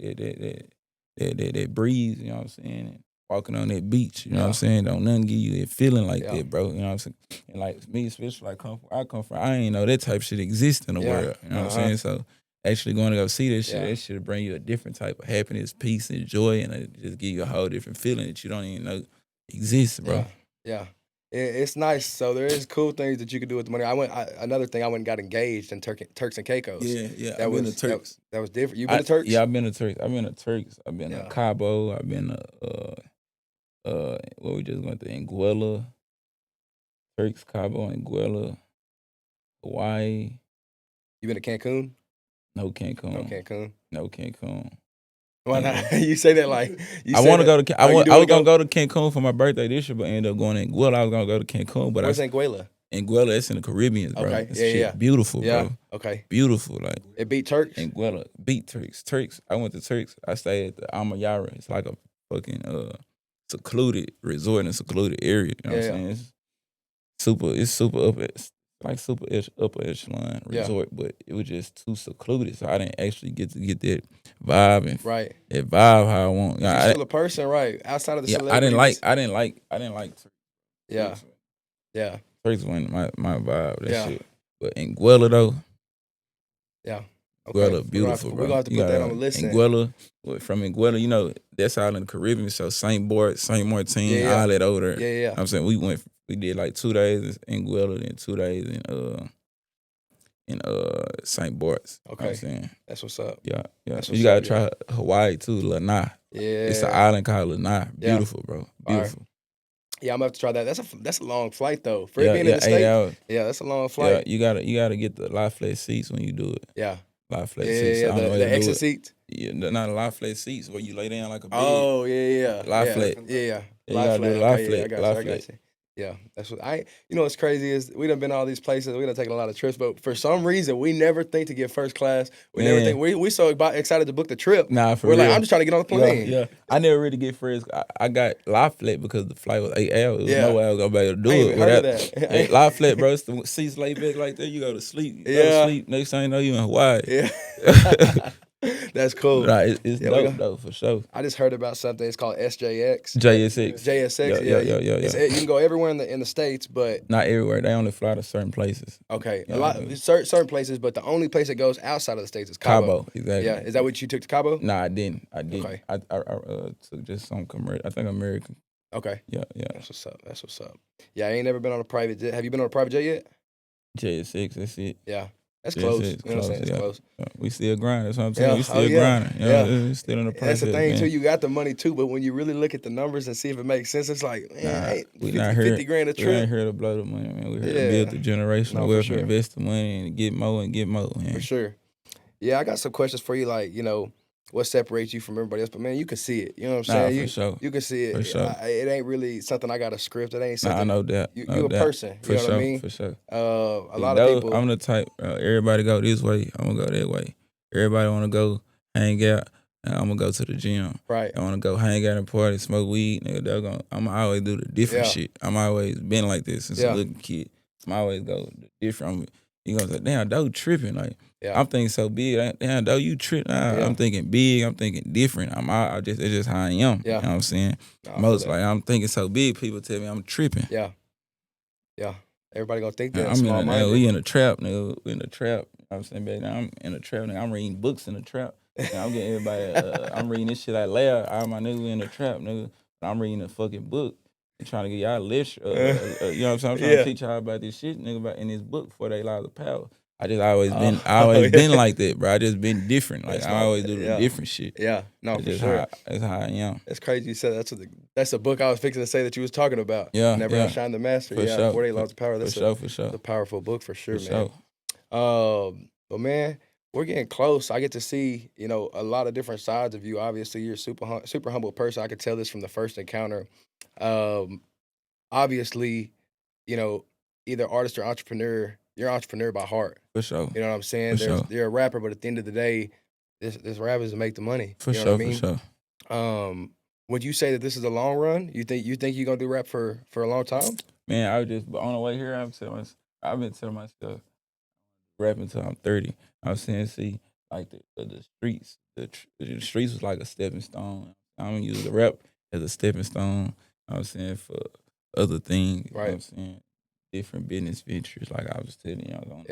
breeze. You know what I'm saying? And walking on that beach. You know what I'm saying? Don't nothing give you that feeling like that, bro. You know what I'm saying? And like me, especially like I come from, I ain't know that type of shit exists in the world. You know what I'm saying? So actually going to go see that shit, that shit will bring you a different type of happiness, peace, and joy, and it just give you a whole different feeling that you don't even know exists, bro. Yeah. It's nice. So there is cool things that you can do with the money. Another thing, I went and got engaged in Turks and Caicos. Yeah. I've been to Turks. That was different. You been to Turks? Yeah, I've been to Turks. I've been to Cabo. I've been to where we just went to Anguilla, Turks, Cabo, Anguilla, Hawaii. You been to Cancun? No Cancun. Why not? You say that like I want to go to. I was gonna go to Cancun for my birthday this year, but ended up going to Anguilla. I was gonna go to Cancun, but where's Anguilla? Anguilla, it's in the Caribbean, bro. Okay, Shit beautiful, bro. Okay, beautiful. Like, it beat Turks. Anguilla beat Turks. I went to Turks. I stayed at the Amayara. It's like a fucking secluded resort in a secluded area. You know what I'm saying? It's super upper echelon resort, but it was just too secluded, so I didn't actually get that vibe and that vibe how I want. You're still a person, right? Outside of the celebrities. I didn't like Turks. Turks wasn't my vibe. That shit. But Anguilla though, Okay. Guella, beautiful, bro. We're gonna have to put that on the list. Anguilla, from Anguilla, you know, that's all in the Caribbean. So Saint Martin, Yeah. all that over there. Yeah, yeah. I'm saying we did like 2 days in Anguilla, then 2 days in Saint Bart's. Okay. You know what I'm saying? That's what's up. Yeah. That's You gotta try Hawaii too, Lanai. Yeah. It's an island called Lanai. Beautiful, bro. Beautiful. Yeah, I'm gonna have to try that. That's a long flight though. For it being in the 8 States. hours. Yeah, that's a long flight. Yeah, you gotta get the lie flat seats when you do it. Yeah. Lie flat seats. Yeah, the exit seats. Yeah, not lie flat seats where you lay down like a bed. Oh, yeah. Lie flat. Yeah. You gotta do lie flat. I got you. Yeah, that's what you know what's crazy is we done been all these places, we done taken a lot of trips, but for some reason we never think to get first class. We never think we so excited to book the trip. Nah, for we're real. Like, I'm just trying to get on the plane. Yeah. I never really get first. I got lie flat because the flight was 8 hours. There was no way I was gonna be able to do it without that. Lie flat, bro. It's the seats laid back like that. You go to sleep. You go to sleep. Next thing you know, you in Hawaii. Yeah. That's cool. Right, it's dope though, for sure. I just heard about something. It's called SJX. JSX. Yeah. You can go everywhere in the States, but not everywhere. They only fly to certain places. Okay, certain places, but the only place that goes outside of the States is Cabo. Exactly. Yeah, is that what you took to Cabo? Nah, I didn't. Okay. I took just some commercial. I think American. Okay. Yeah. That's what's up. Yeah, I ain't never been on a private jet. Have you been on a private jet yet? JSX, that's it. Yeah. That's close. You know what I'm saying? It's close. We still grinding. That's what I'm saying. Yeah. We still grinding. Yeah. Still in the process. That's the thing, man. too. You got the money, too, but when you really look at the numbers and see if it makes sense, it's like, man, we not here. 50 grand a trip. We ain't here to blow the money, man. We here to build the generational wealth, invest the money, and get more, man. For sure. Yeah, I got some questions for you, like, you know, what separates you from everybody else? But man, you can see it. You know what I'm saying? For sure. You can see it. For sure. It ain't really something I got a script. It ain't something. I know that. You a person. For you know sure. what I mean? For sure. A lot of people. I'm the type. Everybody go this way. I'm gonna go that way. Everybody want to go hang out. I'm gonna go to the gym. Right. I want to go hang out and party, smoke weed. Nigga, I'm always do the different shit. I'm always been like this since a little kid. I'm always go different. You gonna say, damn, Doe tripping. Like, I'm thinking so big. Damn, Doe, you tripping. I'm thinking big. I'm thinking different. It's just how I am. Yeah. You know what I'm saying? I'm thinking so big. People tell me I'm tripping. Yeah. Everybody gonna think that. We in a trap, nigga. We in a trap. You know what I'm saying, baby? I'm in a trap, nigga. I'm reading books in the trap. I'm getting everybody. I'm reading this shit out loud. All my niggas in the trap, nigga. I'm reading a fucking book. I'm trying to get y'all lecture. You know what I'm saying? I'm trying to teach y'all about this shit, nigga, about in this book for they laws of power. I just always been like that, bro. I just been different. Like I always do the different shit. Yeah, no, for sure. That's how I am. It's crazy you said that's the book I was fixing to say that you was talking about. Yeah, Never Outshine the Master. For sure. 48 Laws of Power. That's for sure. a powerful book for sure, man. But man, we're getting close. I get to see, you know, a lot of different sides of you. Obviously, you're a super humble person. I could tell this from the first encounter. Obviously, you know, either artist or entrepreneur. You're an entrepreneur by heart. For sure. You know what I'm saying? You're a rapper, but at the end of the day, this rap is to make the money. For sure. For sure. Would you say that this is a long run? You think you're gonna do rap for a long time? Man, I just on the way here. I've been telling myself, rapping until I'm 30. I was saying, see, like the streets, the streets was like a stepping stone. I'm gonna use the rap as a stepping stone. I was saying for other things. Right. You know what I'm saying? Different business ventures, like I was telling you, I was on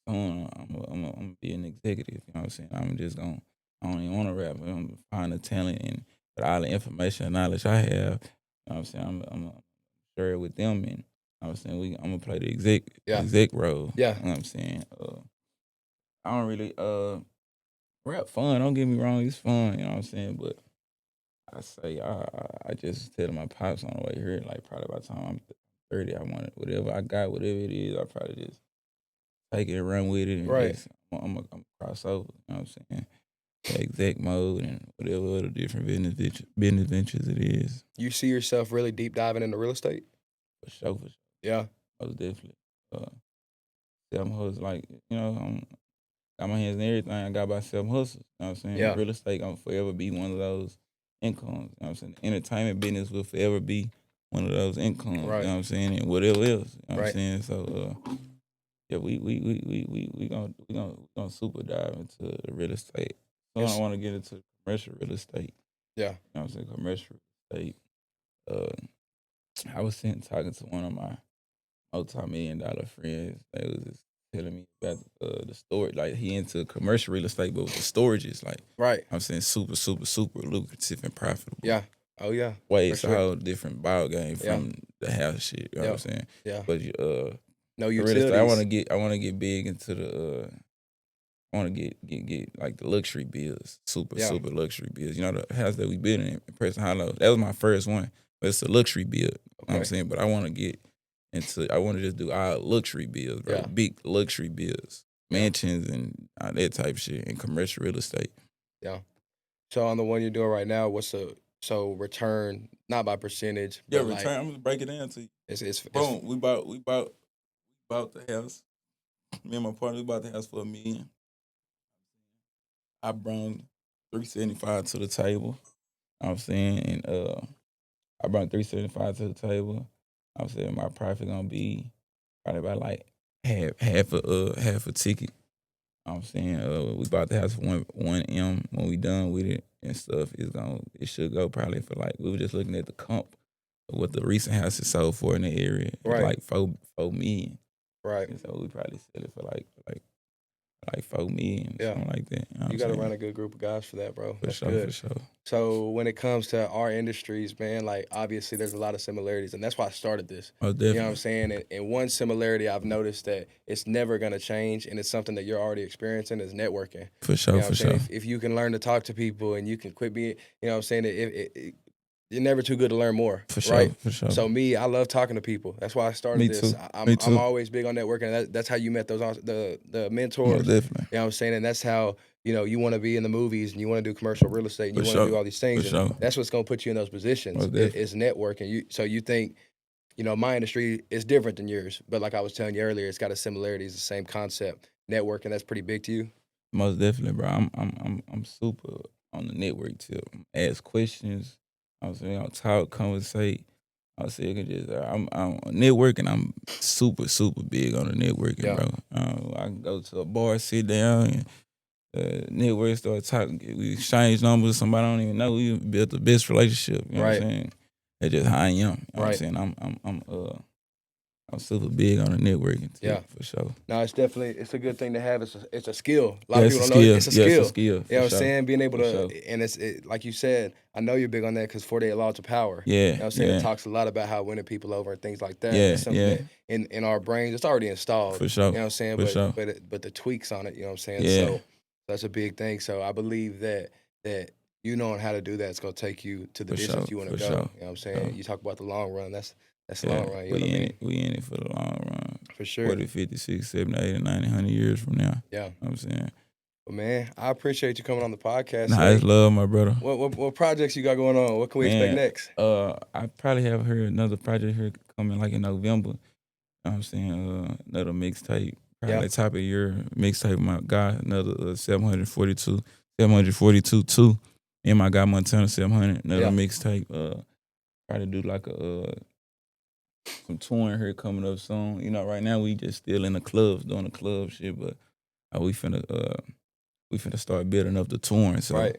I'm gonna be an executive. You know what I'm saying? I don't even want to rap. I'm gonna find the talent and all the information and knowledge I have. You know what I'm saying? I'm gonna share it with them, and I was saying I'm gonna play the exec role. Yeah. You know what I'm saying? I don't really rap fun. Don't get me wrong, it's fun. You know what I'm saying? But I say I just tell my pops on the way here, like probably by the time I'm 30, I want it, whatever I got, whatever it is, I probably just take it and run with it. And I'm gonna cross over. You know what I'm saying? The exec mode and whatever other different business ventures it is. You see yourself really deep diving into real estate? For sure. Yeah. Most definitely. Self hustle, like, you know, got my hands in everything I got by self hustle. You know what I'm saying? Yeah. Real estate gonna forever be one of those incomes. You know what I'm saying? The entertainment business will forever be one of those incomes. Right. You know what I'm saying? And whatever else. You know what Right. I'm saying? So yeah, we gonna super dive into the real estate. So I want to get into commercial real estate. Yeah. You know what I'm saying? Commercial real estate. I was sitting talking to one of my multi-million-dollar friends. They was just telling me about the storage. Like he into commercial real estate, but with the storages, like I'm saying, super lucrative and profitable. Yeah. Oh yeah. Way it's a whole different ball game from the house shit. You know what I'm saying? Yeah. But no real utilities. estate, I want to get big into the. I want to get like the luxury bills, super luxury bills. You know the house that we built in Preston Hollow. That was my first one, but it's a luxury bill. You know what I'm saying? But I want to get into. I want to just do all luxury bills, bro. Big luxury bills, mansions and all that type of shit, and commercial real estate. Yeah. So on the one you're doing right now, what's the return? Not by percentage. Yeah, but return. Like, I'm gonna break it down to you. It's boom. We bought the house. Me and my partner, we bought the house for $1 million. I brought $375 to the table. You know what I'm saying, and I brought $375 to the table. I'm saying my profit gonna be probably about like half a ticket. You know what I'm saying, we bought the house for one M. When we done with it and stuff, it should go probably for like, we were just looking at the comp of what the recent house is sold for in the area. It's like $4 million. Right. And so we probably sell it for like $4 million, something like that. You got to run a good group of guys for that, bro. That's good. For sure. So when it comes to our industries, man, like obviously there's a lot of similarities, and that's why I started this. Oh, definitely. You know what I'm saying? And one similarity I've noticed that it's never going to change, and it's something that you're already experiencing, is networking. For sure, you know for sure. If you can learn to talk to people and you can quit being, you know what I'm saying, you're never too good to learn more. For sure, right? For sure. So I love talking to people. That's why I started Me this. Too. I'm always big on networking. That's how you met the mentors. Oh, definitely. You know what I'm saying? And that's how, you want to be in the movies and you want to do commercial real estate and you want to do all these things. And that's what's going to put you in those positions. Is networking. So you think, my industry is different than yours. But like I was telling you earlier, it's got a similarity. It's the same concept. Networking, that's pretty big to you? Most definitely, bro. I'm super on the network tip. Ask questions. I was saying, I'll talk, conversate. I was saying, I'm networking. I'm super big on the networking, bro. I can go to a bar, sit down, and network, start talking. We exchange numbers. Somebody I don't even know. We built the best relationship. You know what I'm saying? That's just how I am. You know what I'm saying? I'm super big on the networking tip, for sure. No, it's a good thing to have. It's a skill. A lot of people don't know it's a skill. It's a skill. You know what I'm saying? Being able to, and it's like you said, I know you're big on that because 48 Laws of Power. Yeah. You know what I'm saying? It talks a lot about how winning people over and things like that. It's something that in our brains, it's already installed. For sure. You know what I'm saying? For but the tweaks on it, you know what I'm saying? Yeah. So that's a big thing. So I believe that you knowing how to do that is going to take you to the distance you want to go. You know what I'm saying? You talk about the long run. That's the long run. You know what I mean? We in it for the long run. For sure. 40, 50, 60, 70, 80, 90, 100 years from now. Yeah. You know what I'm saying? Well, man, I appreciate you coming on the podcast. Nice love, my brother. What projects you got going on? What can we expect next? I probably have heard another project here coming like in November. You know what I'm saying? Another mixtape. Probably like top of the year mixtape. My guy, another 742 2. And my guy Montana 700. Another mixtape. Probably do like some touring here coming up soon. Right now we just still in the clubs doing the club shit, but we finna start building up the touring. So I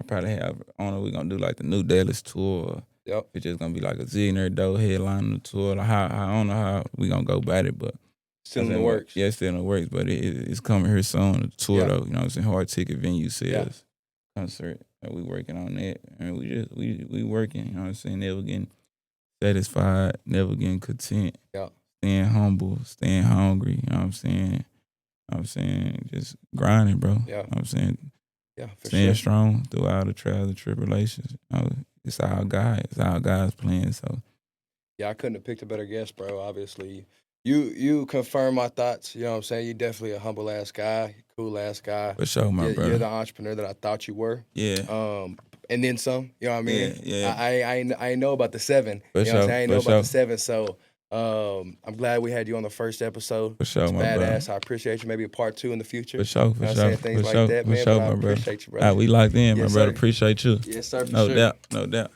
probably have, I don't know, we're gonna do like the New Dallas tour. It's just gonna be like a Zillionare Doe headline the tour. Like I don't know how we gonna go about it, but still in the works. Yeah, still in the works, but it's coming here soon. The tour though, you know what I'm saying? Hard ticket venue sales, concert. We working on that, and we working. You know what I'm saying? Never getting satisfied, never getting content. Staying humble, staying hungry. You know what I'm saying? Just grinding, bro. You know what I'm saying? Staying strong through all the trials and tribulations. It's our guy. It's our God's plan. So I couldn't have picked a better guest, bro. Obviously, you confirm my thoughts. You know what I'm saying? You're definitely a humble ass guy, cool ass guy. For sure, my brother. You're the entrepreneur that I thought you were. Yeah. And then some. You know what I mean? Yeah. I know about the 7. For you know what I'm saying? I ain't know about the 7. So I'm glad we had you on the first episode. For sure, it's my badass. Brother. I appreciate you. Maybe a part 2 in the future. For sure, for sure. Things for like sure, that, for man. sure, But I my brother. appreciate you, brother. We locked in, Yes, my brother. Sir. Appreciate you. Yes, sir. For No sure. doubt, no doubt.